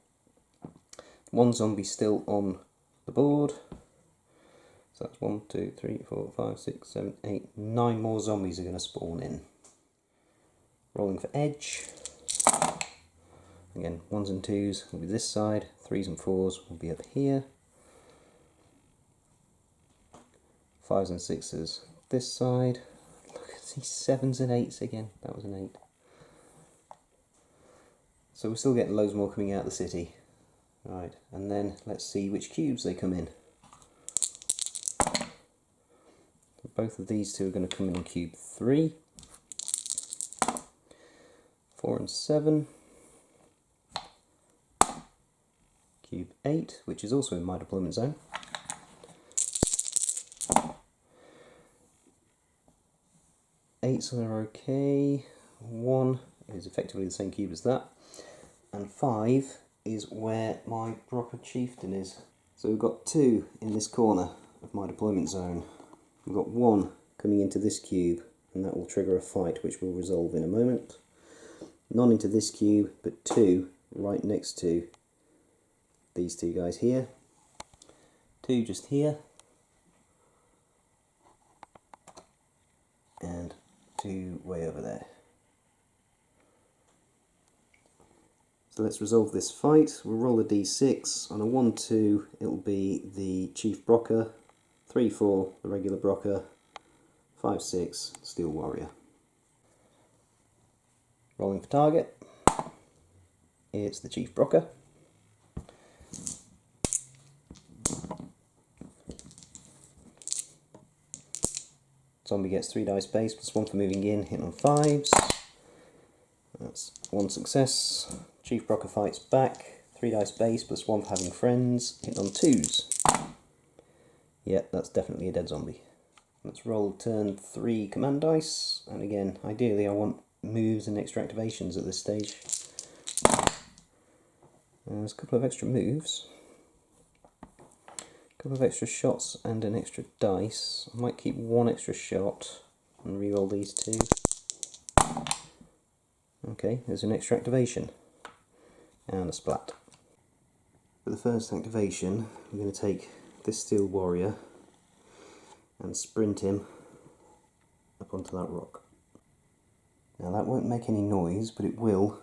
1 zombie still on the board. So that's 1, 2, 3, 4, 5, 6, 7, 8, 9 more zombies are going to spawn in. Rolling for edge. Again, 1s and 2s will be this side, 3s and 4s will be up here. 5s and 6s this side. Look at these 7s and 8s again. That was an 8. So we're still getting loads more coming out of the city. Right, and then let's see which cubes they come in. Both of these two are going to come in on cube 3. 4 and 7. Cube 8, which is also in my deployment zone. Eights are okay. 1 is effectively the same cube as that. And 5 is where my proper chieftain is. So we've got 2 in this corner of my deployment zone. We've got 1 coming into this cube, and that will trigger a fight which will resolve in a moment. None into this cube, but 2 right next to these 2 guys here. 2 just here. And 2 way over there. So let's resolve this fight. We'll roll a d6. On a 1-2 it'll be the Chief Brocker, 3-4 the regular Brocker, 5-6 Steel Warrior. Rolling for target. It's the Chief Brocker. Zombie gets 3 dice base plus 1 for moving in, hitting on 5s. That's 1 success. Chief Brocker fights back, 3 dice base plus 1 for having friends, hitting on 2s. Yeah, that's definitely a dead zombie. Let's roll turn 3 command dice, and again, ideally I want moves and extra activations at this stage. There's a couple of extra moves. A couple of extra shots and an extra dice. I might keep 1 extra shot and reroll these 2. Okay, there's an extra activation. And a splat. For the first activation, we're going to take this Steel Warrior and sprint him up onto that rock. Now that won't make any noise, but it will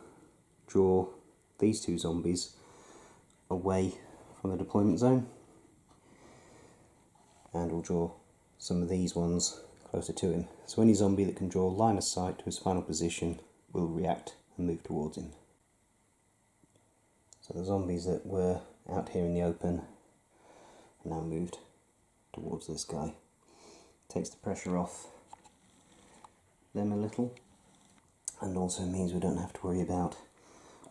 draw these 2 zombies away from the deployment zone. And we'll draw some of these ones closer to him. So any zombie that can draw line of sight to his final position will react and move towards him. So the zombies that were out here in the open are now moved towards this guy. Takes the pressure off them a little, and also means we don't have to worry about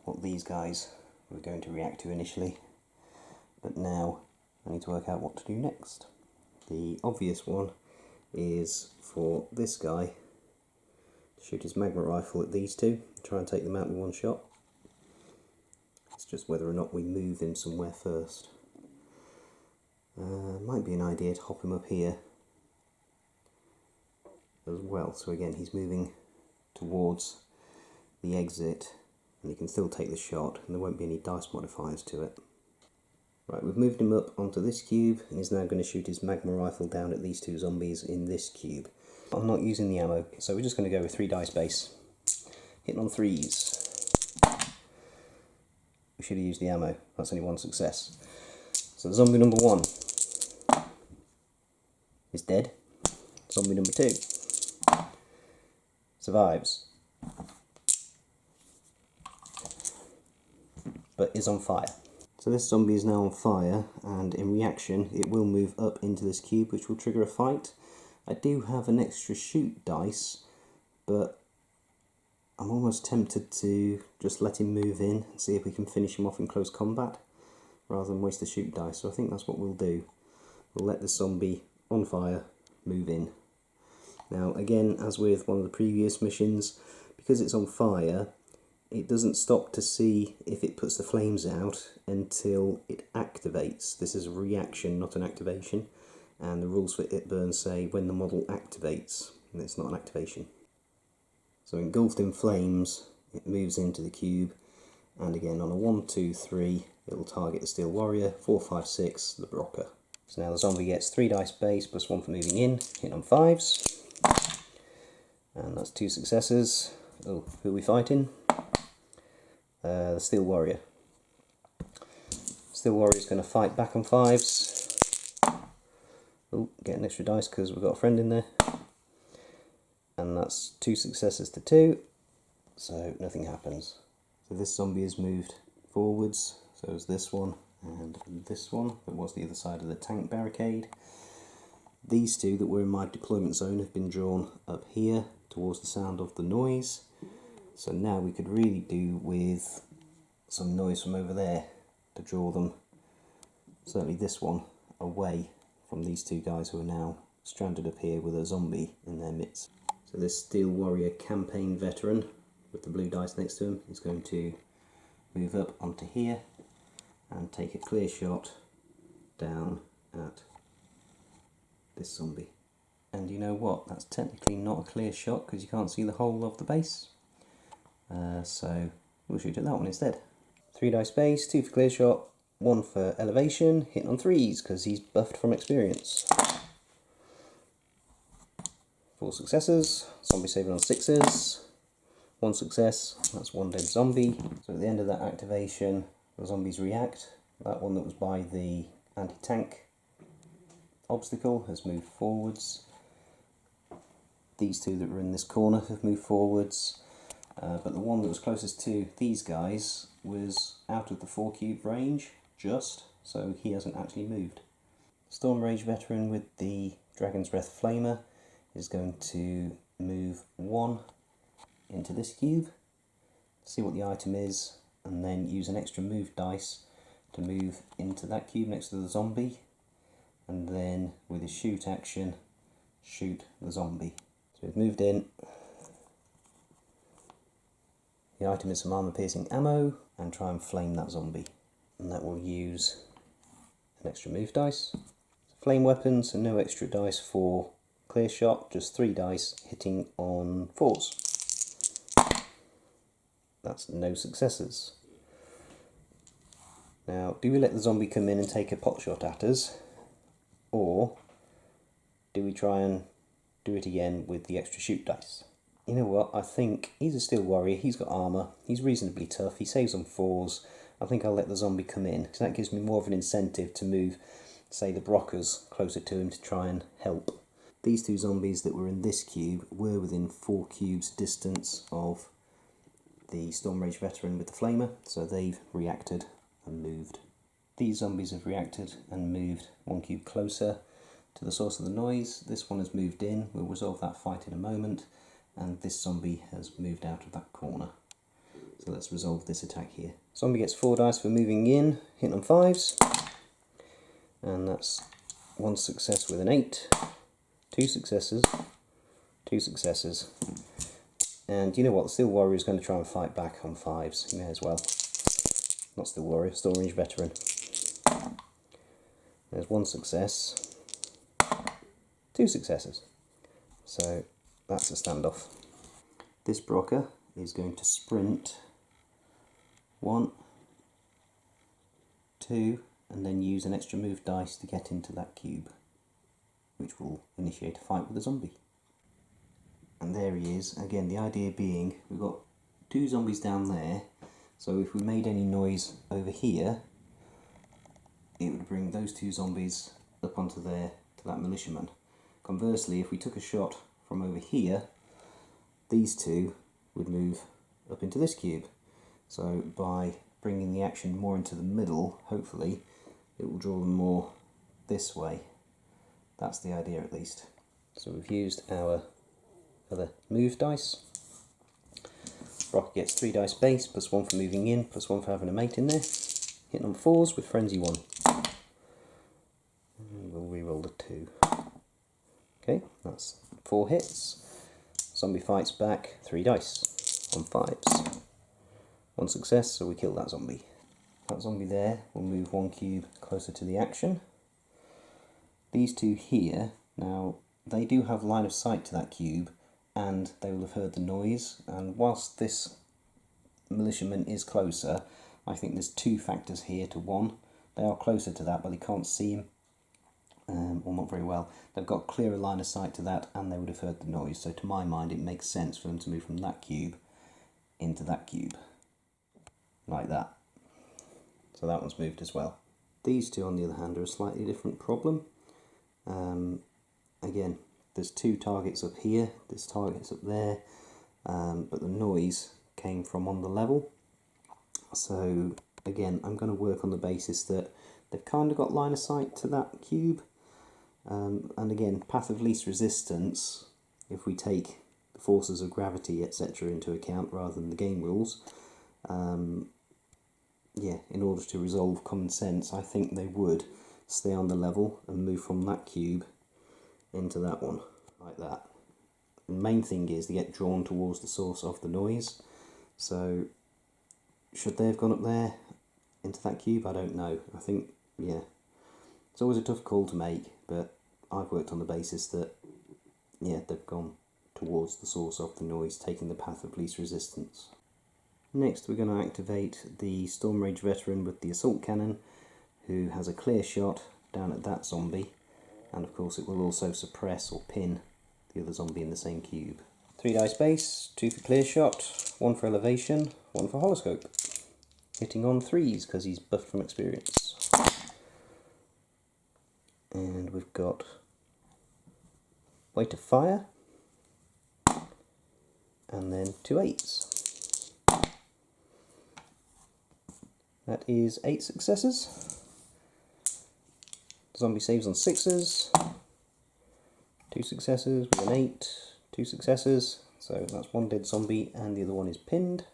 what these guys were going to react to initially. But now I need to work out what to do next. The obvious one is for this guy to shoot his magma rifle at these two, try and take them out with one shot. It's just whether or not we move him somewhere first. Might be an idea to hop him up here as well, so again he's moving towards the exit and he can still take the shot and there won't be any dice modifiers to it. Right, we've moved him up onto this cube and he's now going to shoot his magma rifle down at these two zombies in this cube. I'm not using the ammo, so we're just going to go with 3 dice base. Hitting on 3s. We should have used the ammo, that's only 1 success. So zombie number 1 is dead. Zombie number 2 survives, but is on fire. So this zombie is now on fire, and in reaction it will move up into this cube, which will trigger a fight. I do have an extra shoot dice, but I'm almost tempted to just let him move in and see if we can finish him off in close combat, rather than waste the shoot dice. So I think that's what we'll do. We'll let the zombie on fire move in. Now again, as with one of the previous missions, because it's on fire, it doesn't stop to see if it puts the flames out until it activates. This is a reaction, not an activation, and the rules for It Burn say when the model activates, and it's not an activation. So engulfed in flames, it moves into the cube, and again on a 1, 2, 3, it'll target the Steel Warrior, 4, 5, 6, the Brocker. So now the zombie gets 3 dice base plus 1 for moving in, hitting on 5s, and that's 2 successes. Oh, who are we fighting? The Steel Warrior. Steel Warrior is going to fight back on 5s. Oh, get an extra dice because we've got a friend in there. And that's 2 successes to 2, so nothing happens. So this zombie has moved forwards, so is this one and this one that was the other side of the tank barricade. These two that were in my deployment zone have been drawn up here towards the sound of the noise. So now we could really do with some noise from over there to draw them, certainly this one, away from these two guys who are now stranded up here with a zombie in their midst. So this Steel Warrior campaign veteran with the blue dice next to him is going to move up onto here and take a clear shot down at this zombie. And you know what, that's technically not a clear shot because you can't see the whole of the base. So we'll shoot at that one instead. 3 dice base, 2 for clear shot, 1 for elevation, hitting on 3s because he's buffed from experience. 4 successes, zombie saving on 6s, 1 success, that's 1 dead zombie. So at the end of that activation, the zombies react. That one that was by the anti-tank obstacle has moved forwards. These two that were in this corner have moved forwards. But the one that was closest to these guys was out of the 4 cube range, just, so he hasn't actually moved. Storm Rage veteran with the Dragon's Breath Flamer is going to move 1 into this cube, see what the item is, and then use an extra move dice to move into that cube next to the zombie, and then with his shoot action, shoot the zombie. So he's moved in. The item is some armor-piercing ammo, and try and flame that zombie. And that will use an extra move dice. Flame weapons, and no extra dice for clear shot, just 3 dice hitting on 4s. That's no successes. Now, do we let the zombie come in and take a pot shot at us, or do we try and do it again with the extra shoot dice? You know what, I think he's a Steel Warrior, he's got armour, he's reasonably tough, he saves on 4s. I think I'll let the zombie come in, because that gives me more of an incentive to move, say, the Brockers closer to him to try and help. These 2 zombies that were in this cube were within 4 cubes distance of the Storm Rage veteran with the flamer, so they've reacted and moved. These zombies have reacted and moved 1 cube closer to the source of the noise. This one has moved in, we'll resolve that fight in a moment. and this zombie has moved out of that corner. So let's resolve this attack here. Zombie gets 4 dice for moving in, hitting on 5s, and that's 1 success with an 8, 2 successes, 2 successes. And you know what, the Steel Warrior is going to try and fight back on 5s, you may as well. Not Steel Warrior, Steel Range Veteran. There's 1 success, 2 successes. So that's a standoff. This Brocker is going to sprint 1, 2, and then use an extra move dice to get into that cube, which will initiate a fight with the zombie. And there he is. Again, the idea being we've got 2 zombies down there, so if we made any noise over here, it would bring those 2 zombies up onto there to that militiaman. Conversely, if we took a shot from over here, these 2 would move up into this cube. So by bringing the action more into the middle, hopefully, it will draw them more this way. That's the idea, at least. So we've used our other move dice. Brock gets 3 dice base, plus 1 for moving in, plus 1 for having a mate in there. Hitting on 4s with Frenzy 1. And we'll re-roll the 2. Okay, that's 4 hits. Zombie fights back 3 dice on 5s. 1 success, so we kill that zombie. That zombie there will move 1 cube closer to the action. These 2 here, now they do have line of sight to that cube, and they will have heard the noise, and whilst this militiaman is closer, I think there's 2 factors here to 1. They are closer to that, but they can't see him, or not very well. They've got clearer line of sight to that, and they would have heard the noise, so to my mind it makes sense for them to move from that cube into that cube, like that. So that one's moved as well. These 2, on the other hand, are a slightly different problem. Again, there's 2 targets up here, this target's up there, but the noise came from on the level. So again, I'm going to work on the basis that they've kind of got line of sight to that cube. And again, path of least resistance, if we take the forces of gravity, etc. into account rather than the game rules, yeah, in order to resolve common sense, I think they would stay on the level and move from that cube into that one, like that. The main thing is they get drawn towards the source of the noise, so should they have gone up there into that cube? I don't know. I think, yeah, it's always a tough call to make, but I've worked on the basis that, yeah, they've gone towards the source of the noise, taking the path of least resistance. Next we're going to activate the Storm Rage Veteran with the Assault Cannon, who has a clear shot down at that zombie, and of course it will also suppress or pin the other zombie in the same cube. 3 dice base, 2 for clear shot, 1 for elevation, 1 for holoscope. Hitting on 3s because he's buffed from experience. And we've got weight of fire, and then 2 8s. That is 8 successes. Zombie saves on 6s. 2 successes with an 8. 2 successes. So that's 1 dead zombie and the other one is pinned.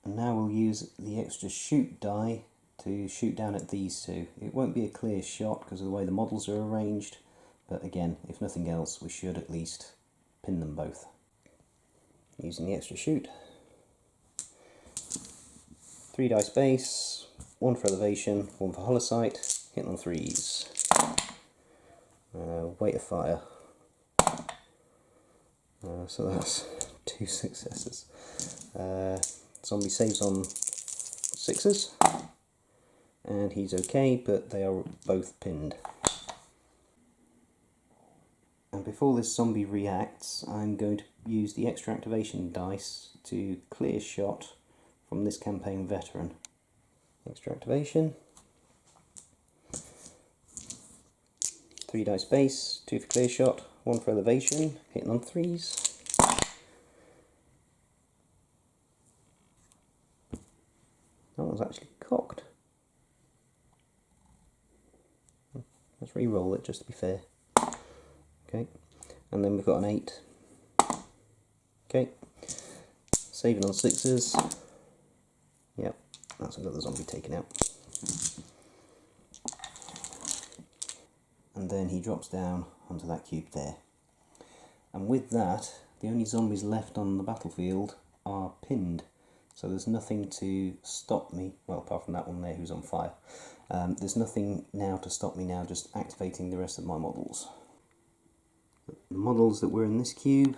And now we'll use the extra shoot die to shoot down at these 2. It won't be a clear shot because of the way the models are arranged. But again, if nothing else, we should at least pin them both. Using the extra shoot. 3 dice base, 1 for elevation, 1 for holosight, hitting on 3s. Weight of fire. So that's 2 successes. Zombie saves on 6s, and he's okay, but they are both pinned. And before this zombie reacts, I'm going to use the extra activation dice to clear shot from this campaign veteran. Extra activation. 3 dice base, 2 for clear shot, 1 for elevation, hitting on 3s. That one's actually cocked. Let's re-roll it just to be fair. Okay, and then we've got an 8. Okay, saving on sixes. Yep, that's another zombie taken out. And then he drops down onto that cube there. And with that, the only zombies left on the battlefield are pinned. So there's nothing to stop me, well, apart from that one there who's on fire. There's nothing now to stop me now just activating the rest of my models. The models that were in this cube,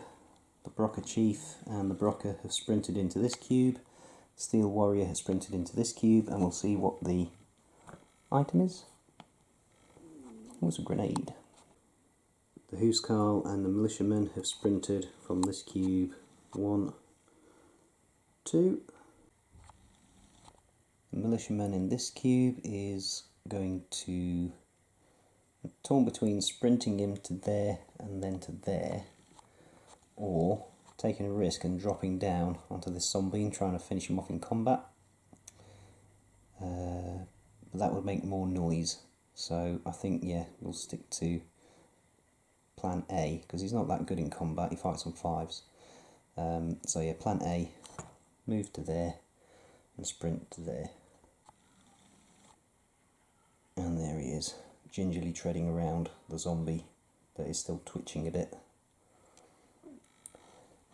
the Brocker Chief and the Brocker have sprinted into this cube. Steel Warrior has sprinted into this cube, and we'll see what the item is. It was a grenade. The Housecarl and the Militiamen have sprinted from this cube. 1, 2. The Militiaman in this cube is going to torn between sprinting him to there and then to there, or taking a risk and dropping down onto this zombie and trying to finish him off in combat. But that would make more noise, so I think, yeah, we'll stick to plan A, because he's not that good in combat, he fights on 5s. So yeah, plan A, move to there and sprint to there. And there he is, gingerly treading around the zombie that is still twitching a bit.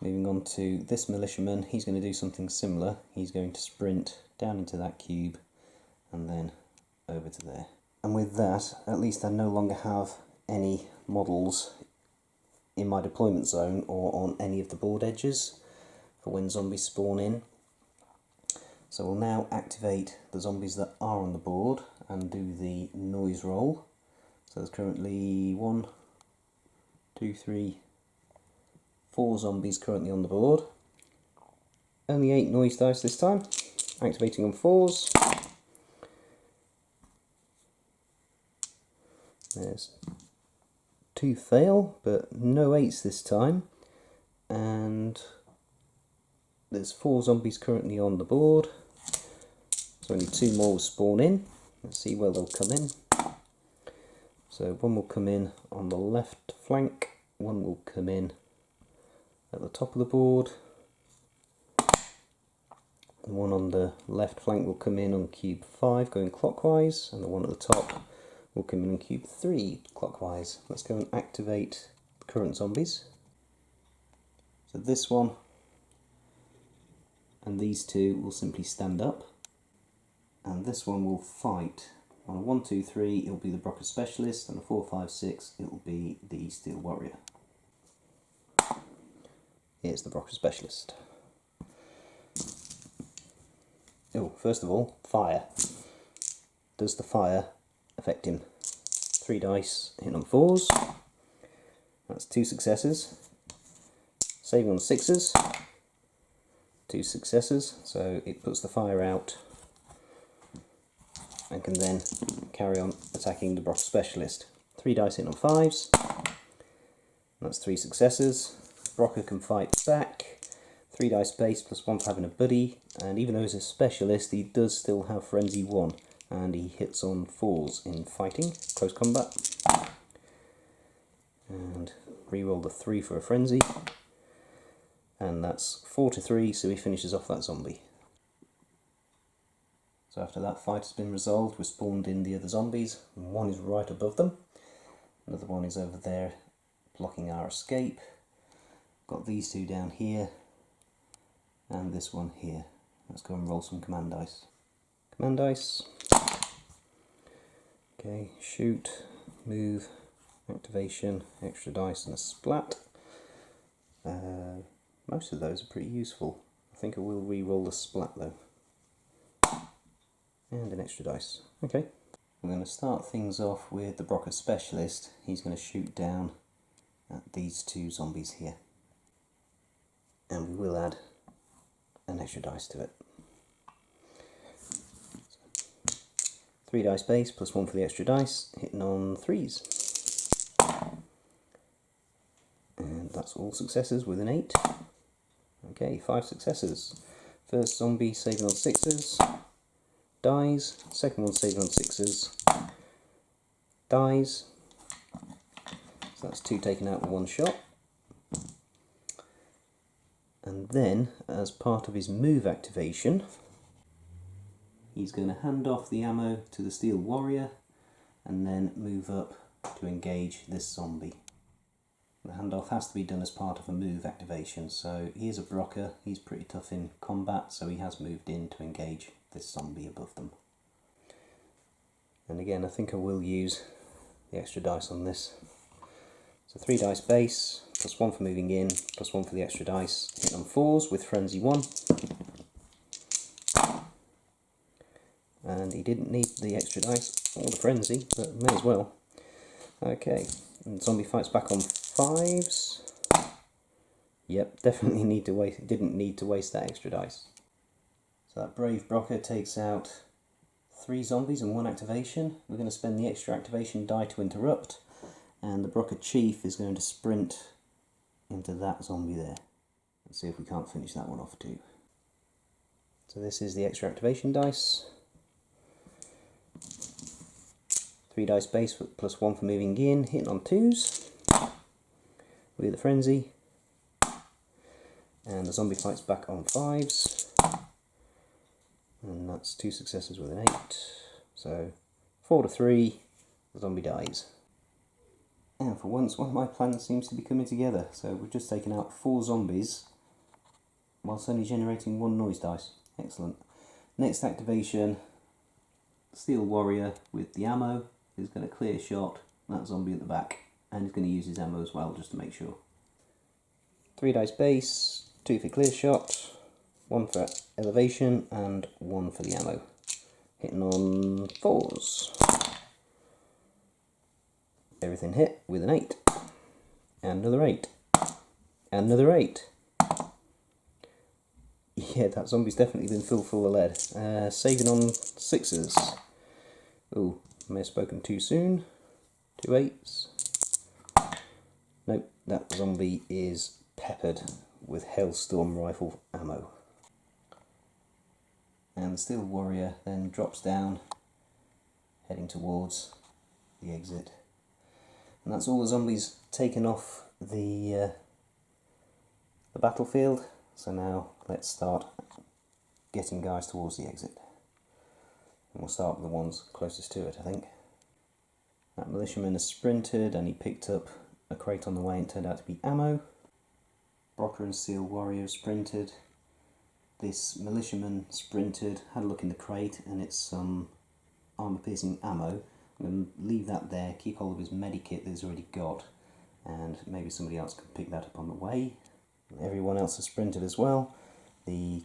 Moving on to this Militiaman, he's going to do something similar. He's going to sprint down into that cube and then over to there. And with that, at least I no longer have any models in my deployment zone or on any of the board edges for when zombies spawn in. So we'll now activate the zombies that are on the board and do the noise roll. So there's currently 1, 2, 3, 4 zombies currently on the board. Only 8 noise dice this time, activating on 4s. There's 2 fail, but no 8s this time. And there's 4 zombies currently on the board. So only 2 more will spawn in. Let's see where they'll come in. So one will come in on the left flank, one will come in at the top of the board. The one on the left flank will come in on cube 5 going clockwise, and the one at the top will come in on cube 3 clockwise. Let's go and activate the current zombies. So this one and these 2 will simply stand up, and this one will fight. On a 1, 2, 3 it will be the Brocker Specialist, and a 4, 5, 6 it will be the Steel Warrior. Here's the Brocker Specialist. Oh, first of all, fire. Does the fire affect him? 3 dice, hitting on 4s. That's 2 successes. Saving on 6s. 2 successes, so it puts the fire out and can then carry on attacking the Brocker Specialist. 3 dice hitting on 5s. That's 3 successes. Brocker can fight back. 3 dice base plus 1 for having a buddy, and even though he's a specialist, he does still have Frenzy 1, and he hits on 4s in fighting, close combat. And reroll the 3 for a Frenzy, and that's 4 to 3, so he finishes off that zombie. So after that fight has been resolved, we've spawned in the other zombies, and one is right above them, another one is over there blocking our escape. Got these 2 down here, and this one here. Let's go and roll some command dice. Command dice. Okay, shoot, move, activation, extra dice, and a splat. Most of those are pretty useful. I think I will re-roll the splat though. And an extra dice. Okay. We're going to start things off with the Brocker Specialist. He's going to shoot down at these 2 zombies here. And we will add an extra dice to it. 3 dice base plus 1 for the extra dice, hitting on 3s. And that's all successes with an 8. Okay, 5 successes. First zombie saving on 6s, dies. Second one saving on 6s, dies. So that's 2 taken out with 1 shot. And then, as part of his move activation, he's going to hand off the ammo to the Steel Warrior and then move up to engage this zombie. The handoff has to be done as part of a move activation, so here's a Brocker, he's pretty tough in combat, so he has moved in to engage this zombie above them. And again, I think I will use the extra dice on this. So 3 dice base, plus 1 for moving in, plus 1 for the extra dice, hitting on 4s with Frenzy 1. And he didn't need the extra dice or the Frenzy, but may as well. Okay, and zombie fights back on 5s. Yep, definitely didn't need to waste that extra dice. So that brave Brocker takes out 3 zombies and 1 activation. We're going to spend the extra activation die to interrupt, and the Brocker Chief is going to sprint into that zombie there. Let's see if we can't finish that one off too. So this is the extra activation dice. 3 dice base plus 1 for moving in, hitting on 2s with the Frenzy. And the zombie fights back on 5s. And that's 2 successes with an 8. So 4 to 3, the zombie dies. And for once, one of my plans seems to be coming together. So we've just taken out 4 zombies whilst only generating 1 noise dice. Excellent. Next activation, Steel Warrior with the ammo is going to clear shot that zombie at the back, and he's going to use his ammo as well just to make sure. 3 dice base, 2 for clear shot, 1 for elevation and 1 for the ammo. Hitting on 4s. Everything hit with an 8. And another 8. And another 8. Yeah, that zombie's definitely been filled full of lead. Saving on 6s. Ooh, may have spoken too soon. 2 8s. Nope, that zombie is peppered with Hailstorm rifle ammo. And the Steel Warrior then drops down, heading towards the exit. And that's all the zombies taken off the battlefield. So now let's start getting guys towards the exit. And we'll start with the ones closest to it, I think. That militiaman has sprinted and he picked up a crate on the way and it turned out to be ammo. Brocker and Steel Warrior sprinted. This militiaman sprinted, had a look in the crate, and it's some armour-piercing ammo. I'm going to leave that there, keep hold of his medikit that he's already got, and maybe somebody else can pick that up on the way. Everyone else has sprinted as well. The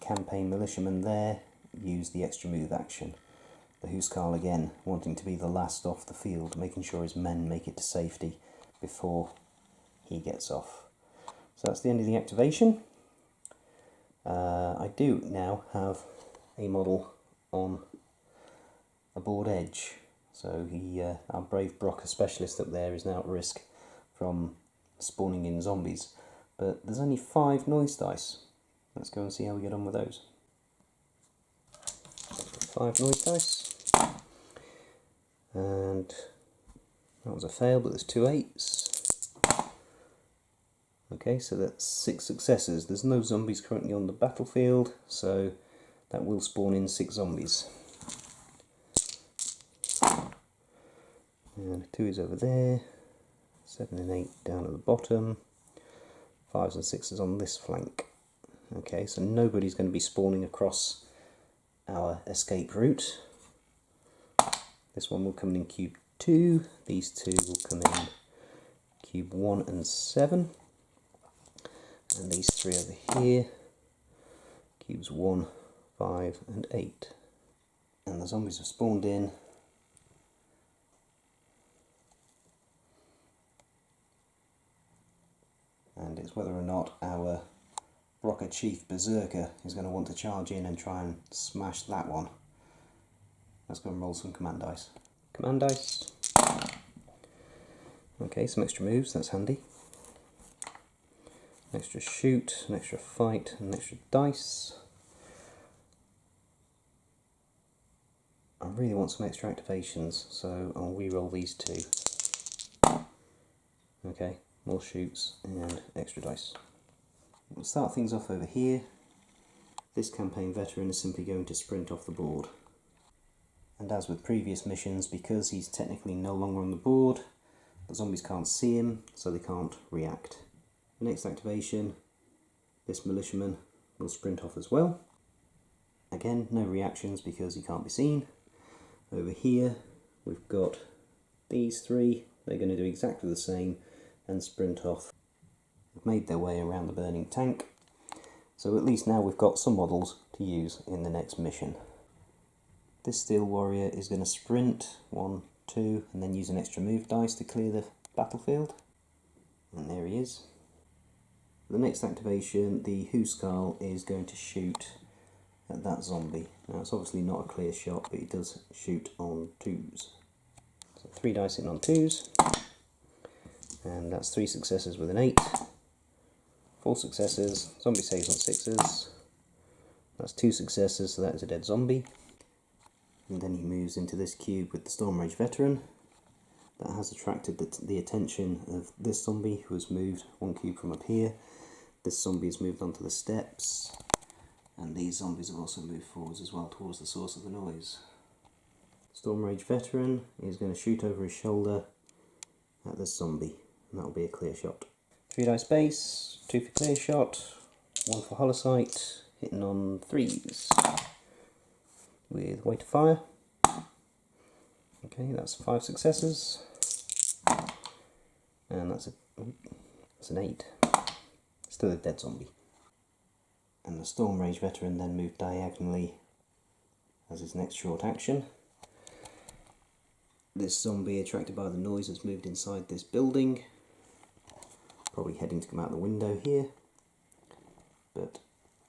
campaign militiaman there used the extra move action. The Huskarl again, wanting to be the last off the field, making sure his men make it to safety before he gets off. So that's the end of the activation. I do now have a model on a board edge, so our brave Brocker specialist up there is now at risk from spawning in zombies, but there's only 5 noise dice. Let's go and see how we get on with those. 5 noise dice, and that was a fail, but there's 2 8s. Okay, so that's 6 successes. There's no zombies currently on the battlefield, so that will spawn in 6 zombies. And 2 is over there, 7 and 8 down at the bottom, 5s and 6s on this flank. Okay, so nobody's going to be spawning across our escape route. This one will come in cube 2, these 2 will come in cube 1 and 7. And these 3 over here, cubes 1, 5 and 8. And the zombies have spawned in. And it's whether or not our Brocker Chief Berserker is going to want to charge in and try and smash that one. Let's go and roll some command dice. Command dice. Okay, some extra moves, that's handy. An extra shoot, an extra fight, and an extra dice. I really want some extra activations, so I'll re-roll these 2. Okay, more shoots and extra dice. We'll start things off over here. This campaign veteran is simply going to sprint off the board. And as with previous missions, because he's technically no longer on the board, the zombies can't see him, so they can't react. Next activation, this militiaman will sprint off as well. Again, no reactions because he can't be seen. Over here, we've got these three. They're going to do exactly the same and sprint off. They've made their way around the burning tank. So at least now we've got some models to use in the next mission. This steel warrior is going to sprint, 1, 2, and then use an extra move dice to clear the battlefield. And there he is. The next activation, the Huskarl is going to shoot at that zombie. Now it's obviously not a clear shot, but he does shoot on 2s. So 3 dice hitting on 2s, and that's 3 successes with an 8. 4 successes, zombie saves on 6s. That's 2 successes, so that is a dead zombie. And then he moves into this cube with the Storm Rage veteran. That has attracted the attention of this zombie, who has moved 1 cube from up here. This zombie has moved onto the steps, and these zombies have also moved forwards as well towards the source of the noise. Storm Rage veteran is going to shoot over his shoulder at this zombie, and that will be a clear shot. 3 dice base, 2 for clear shot, 1 for holosight, hitting on 3s with weight of fire. Okay, that's 5 successes, and that's an 8. Still a dead zombie. And the Storm Rage veteran then moved diagonally as his next short action. This zombie, attracted by the noise, has moved inside this building, probably heading to come out the window here, but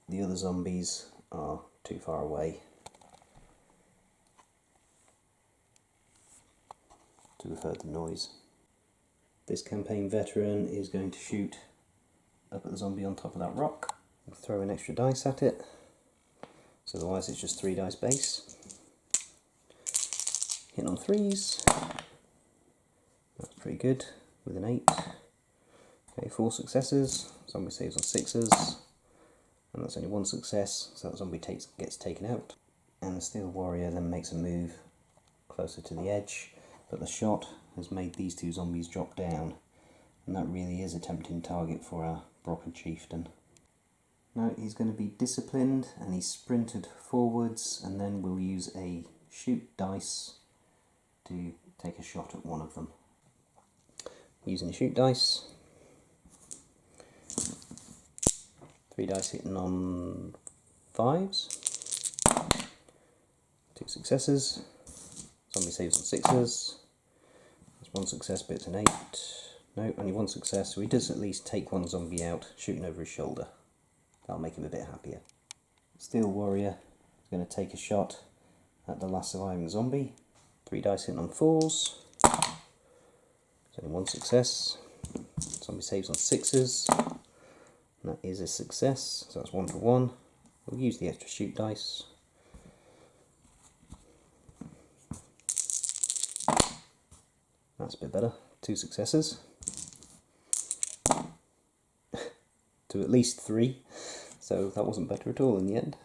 the other zombies are too far away to have heard the noise. This campaign veteran is going to shoot up at the zombie on top of that rock and throw an extra dice at it, so otherwise it's just 3 dice base. Hitting on 3s, that's pretty good, with an 8. Okay, 4 successes, zombie saves on 6s, and that's only 1 success, so that zombie gets taken out. And the Steel Warrior then makes a move closer to the edge, but the shot has made these 2 zombies drop down, and that really is a tempting target for our Brocker Chieftain. Now he's going to be disciplined, and he's sprinted forwards, and then we'll use a shoot dice to take a shot at one of them. Using a shoot dice, 3 dice hitting on 5s, 2 successes, zombie saves on 6s, that's 1 success but it's an 8, no, only 1 success, so he does at least take 1 zombie out, shooting over his shoulder. That'll make him a bit happier. Steel Warrior is going to take a shot at the last surviving zombie, 3 dice hitting on 4s, there's only 1 success, zombie saves on 6s, and that is a success, so that's 1 for 1. We'll use the extra shoot dice. That's a bit better, 2 successes. To at least 3, so that wasn't better at all in the end.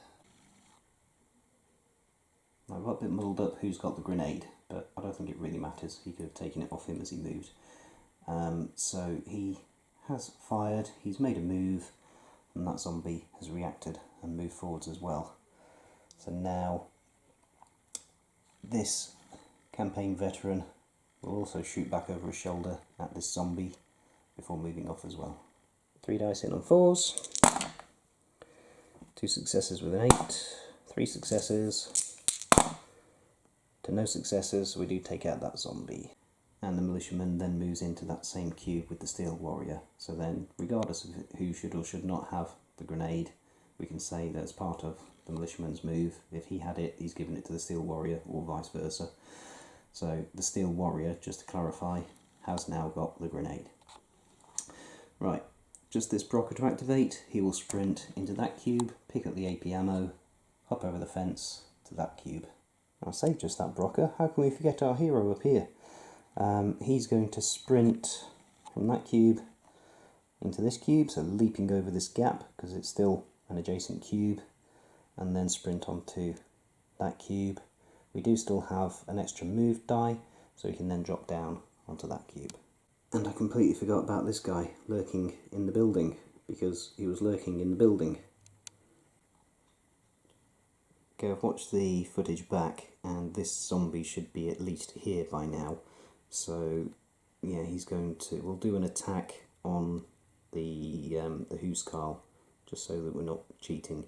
I got a bit muddled up who's got the grenade, but I don't think it really matters. He could have taken it off him as he moved. So he has fired, he's made a move, and that zombie has reacted and moved forwards as well. So now this campaign veteran will also shoot back over his shoulder at this zombie before moving off as well. 3 dice hitting on 4s, 2 successes with an 8, 3 successes, to no successes, so we do take out that zombie. And the militiaman then moves into that same cube with the Steel Warrior. So then, regardless of who should or should not have the grenade, we can say that as part of the militiaman's move, if he had it, he's given it to the Steel Warrior, or vice versa. So the Steel Warrior, just to clarify, has now got the grenade. Right, just this Brocker to activate, he will sprint into that cube, pick up the AP ammo, hop over the fence to that cube. I say just that Brocker, how can we forget our hero up here? He's going to sprint from that cube into this cube, so leaping over this gap because it's still an adjacent cube, and then sprint onto that cube. We do still have an extra move die, so we can then drop down onto that cube. And I completely forgot about this guy lurking in the building, because he was lurking in the building. Okay, I've watched the footage back, and this zombie should be at least here by now. So, yeah, we'll do an attack on the Hoosecarl, just so that we're not cheating.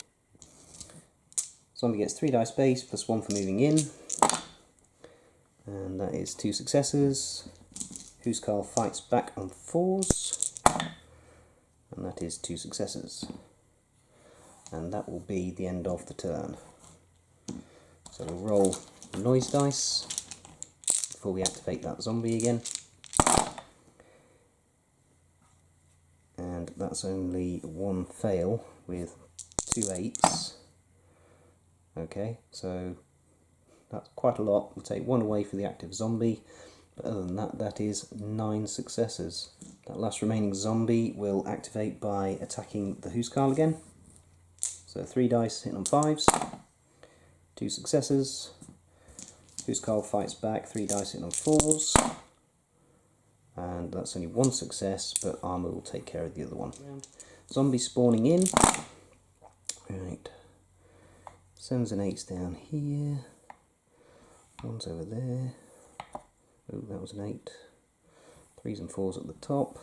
Zombie gets 3 dice base, plus 1 for moving in, and that is 2 successes. Hoosecarl fights back on 4s, and that is 2 successes. And that will be the end of the turn. So we'll roll the noise dice before we activate that zombie again. And that's only 1 fail with 2 8s. Okay, so that's quite a lot. We'll take 1 away for the active zombie, but other than that, that is 9 successes. That last remaining zombie will activate by attacking the Hoosecarl again. So 3 dice hitting on 5s, 2 successes. Hoosecarl fights back, 3 dice hitting on 4s, and that's only 1 success, but armour will take care of the other one. Zombie spawning in. Right. 7s and 8s down here. 1's over there. Oh, that was an 8. 3s and 4s at the top.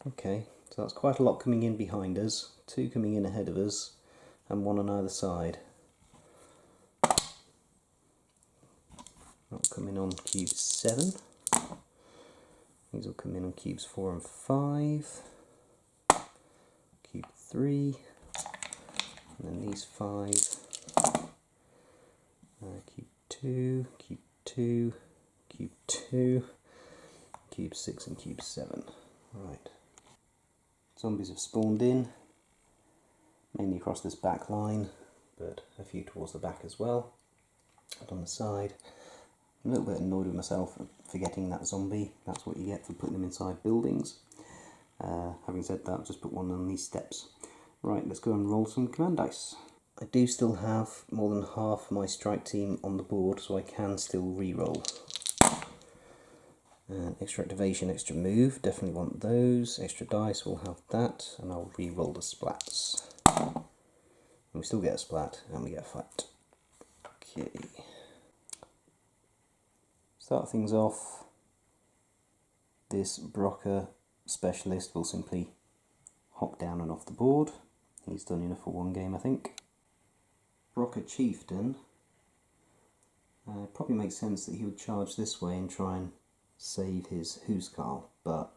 Okay, so that's quite a lot coming in behind us. 2 coming in ahead of us, and 1 on either side. That'll come in on cube 7. These will come in on cubes 4 and 5. Cube 3. And then these 5. Cube 2, cube 2, cube 2, cube 6 and cube 7. Right. Zombies have spawned in, mainly across this back line, but a few towards the back as well, and on the side. I'm a little bit annoyed with myself for forgetting that zombie. That's what you get for putting them inside buildings. Having said that, I've just put 1 on these steps. Right, let's go and roll some command dice. I do still have more than half my strike team on the board, so I can still re-roll. Extra activation, extra move, definitely want those. Extra dice, we'll have that, and I'll re-roll the splats. And we still get a splat, and we get a fight. Okay. Start things off. This Brocker specialist will simply hop down and off the board. He's done enough for 1 game, I think. Brocker Chieftain, probably makes sense that he would charge this way and try and save his Hoosecarl, but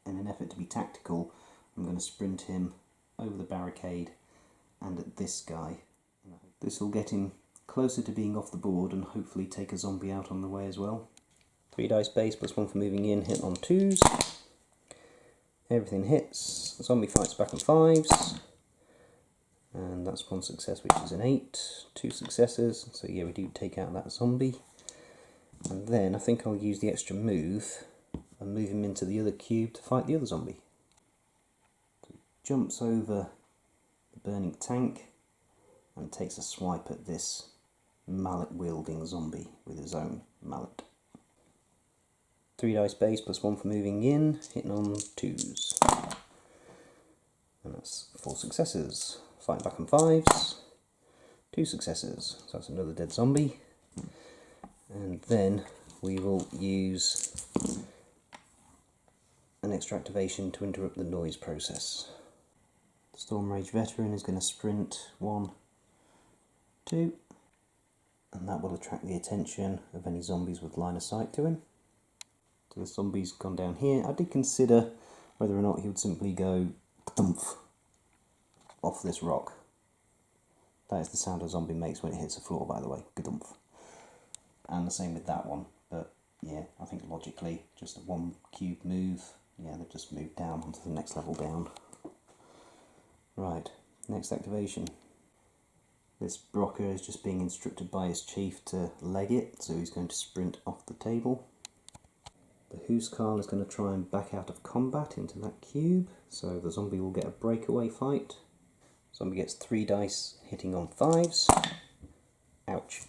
in an effort to be tactical, I'm going to sprint him over the barricade and at this guy. This will get him closer to being off the board and hopefully take a zombie out on the way as well. 3 dice base plus 1 for moving in, hit on 2s. Everything hits. The zombie fights back on 5s. And that's 1 success, which is an 8. 2 successes, so yeah, we do take out that zombie. And then I think I'll use the extra move and move him into the other cube to fight the other zombie. So he jumps over the burning tank and takes a swipe at this mallet-wielding zombie with his own mallet. 3 dice base plus 1 for moving in, hitting on 2s. And that's 4 successes. Fight back on 5s. 2 successes. So that's another dead zombie. And then we will use an extra activation to interrupt the noise process. The Storm Rage Veteran is going to sprint 1, 2, and that will attract the attention of any zombies with line of sight to him. So the zombie's gone down here. I did consider whether or not he would simply go thump off this rock. That is the sound a zombie makes when it hits the floor, by the way. Gadump. And the same with that one. But yeah, I think logically, just a 1 cube move. Yeah, they've just moved down onto the next level down. Right, next activation. This Brocker is just being instructed by his chief to leg it, so he's going to sprint off the table. The Huskarl is going to try and back out of combat into that cube, so the zombie will get a breakaway fight. Zombie gets 3 dice hitting on 5s. Ouch.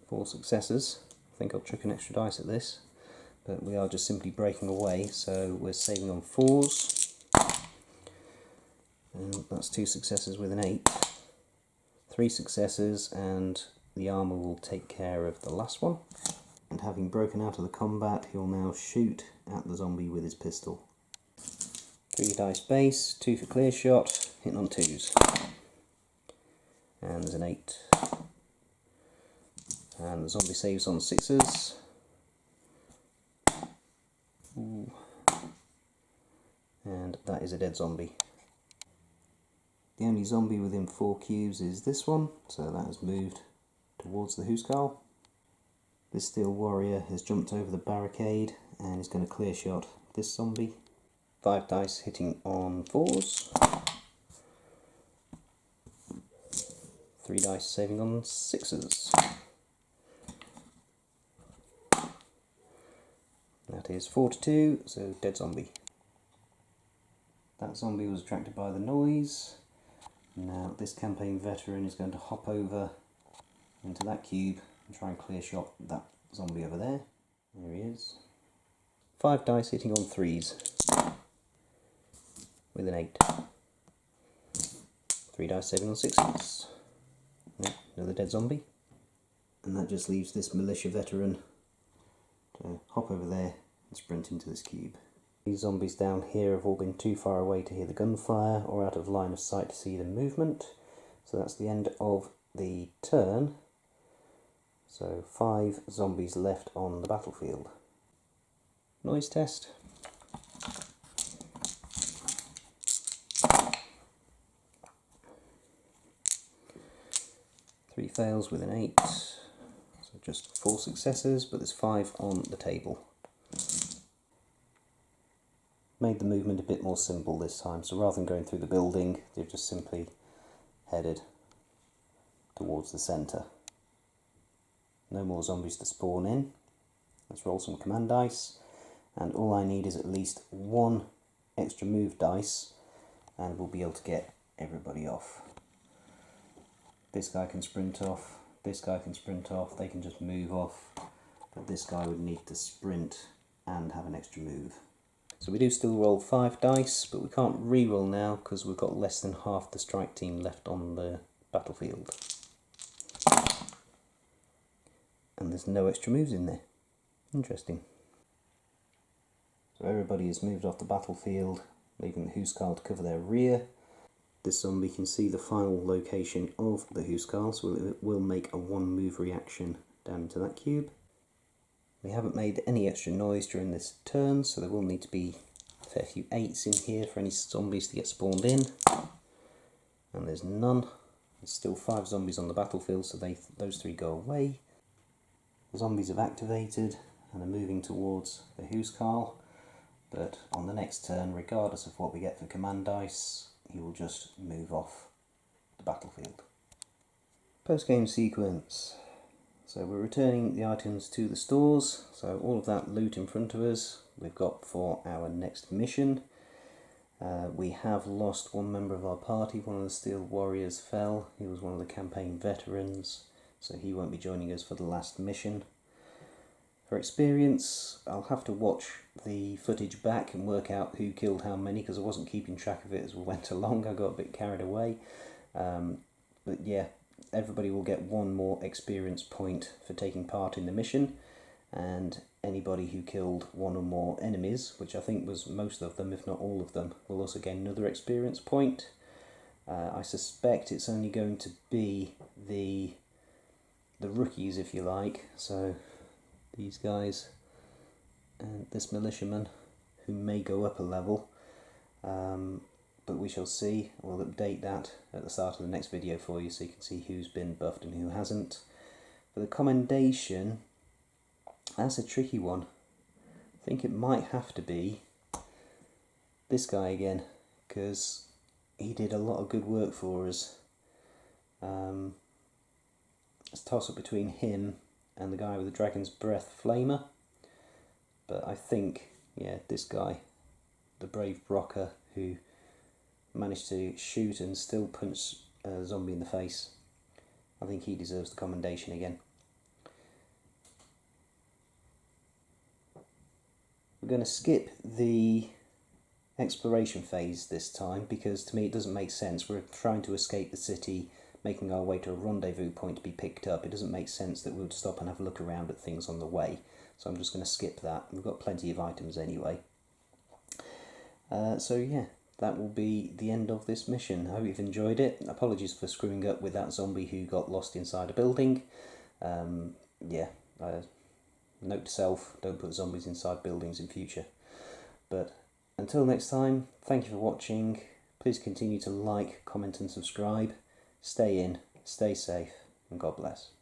4 successes. I think I'll chuck an extra dice at this, but we are just simply breaking away, so we're saving on 4s. And that's 2 successes with an 8. 3 successes, and the armour will take care of the last one. And having broken out of the combat, he'll now shoot at the zombie with his pistol. 3 dice base, 2 for clear shot, hitting on 2s. And there's an 8. And the zombie saves on 6s. Ooh. And that is a dead zombie. The only zombie within 4 cubes is this one, so that has moved towards the Huskarl. This steel warrior has jumped over the barricade and is going to clear shot this zombie. 5 dice hitting on 4s. 3 dice saving on 6s. That is 4 to 2, so dead zombie. That zombie was attracted by the noise. Now this campaign veteran is going to hop over into that cube and try and clear shot that zombie over there. There he is. 5 dice hitting on 3s with an 8. 3 dice saving on 6s. Another dead zombie. And that just leaves this militia veteran to hop over there and sprint into this cube. These zombies down here have all been too far away to hear the gunfire or out of line of sight to see the movement. So that's the end of the turn. So 5 zombies left on the battlefield. Noise test. 3 fails with an 8. So just 4 successes, but there's 5 on the table. Made the movement a bit more simple this time, so rather than going through the building, they've just simply headed towards the centre. No more zombies to spawn in. Let's roll some command dice, and all I need is at least 1 extra move dice, and we'll be able to get everybody off. This guy can sprint off, this guy can sprint off, they can just move off, but this guy would need to sprint and have an extra move. So we do still roll 5 dice, but we can't re-roll now because we've got less than half the strike team left on the battlefield. And there's no extra moves in there. Interesting. So everybody has moved off the battlefield, leaving the Huskarl to cover their rear. This zombie can see the final location of the Huskarl, so it will make a 1 move reaction down into that cube. We haven't made any extra noise during this turn, so there will need to be a fair few 8s in here for any zombies to get spawned in. And there's none. There's still 5 zombies on the battlefield, so those 3 go away. The zombies have activated and are moving towards the Huskarl, but on the next turn, regardless of what we get for command dice, he will just move off the battlefield. Post-game sequence. So we're returning the items to the stores, so all of that loot in front of us we've got for our next mission. We have lost 1 member of our party. One of the Steel Warriors fell. He was one of the campaign veterans, so he won't be joining us for the last mission. For experience, I'll have to watch the footage back and work out who killed how many, because I wasn't keeping track of it as we went along. I got a bit carried away. But yeah, everybody will get 1 more experience point for taking part in the mission, and anybody who killed 1 or more enemies, which I think was most of them, if not all of them, will also gain another experience point. I suspect it's only going to be the rookies, if you like, so these guys and this militiaman, who may go up a level, but we shall see. We'll update that at the start of the next video for you so you can see who's been buffed and who hasn't. For the commendation, that's a tricky one. I think it might have to be this guy again, because he did a lot of good work for us. Let's toss up between him and the guy with the Dragon's Breath Flamer. But I think, yeah, this guy, the brave Brocker who managed to shoot and still punch a zombie in the face, I think he deserves the commendation again. We're going to skip the exploration phase this time because to me it doesn't make sense. We're trying to escape the city, making our way to a rendezvous point to be picked up. It doesn't make sense that we would stop and have a look around at things on the way. So I'm just going to skip that. We've got plenty of items anyway. So yeah, that will be the end of this mission. I hope you've enjoyed it. Apologies for screwing up with that zombie who got lost inside a building. Note to self, don't put zombies inside buildings in future. But until next time, thank you for watching. Please continue to like, comment and subscribe. Stay in, stay safe, and God bless.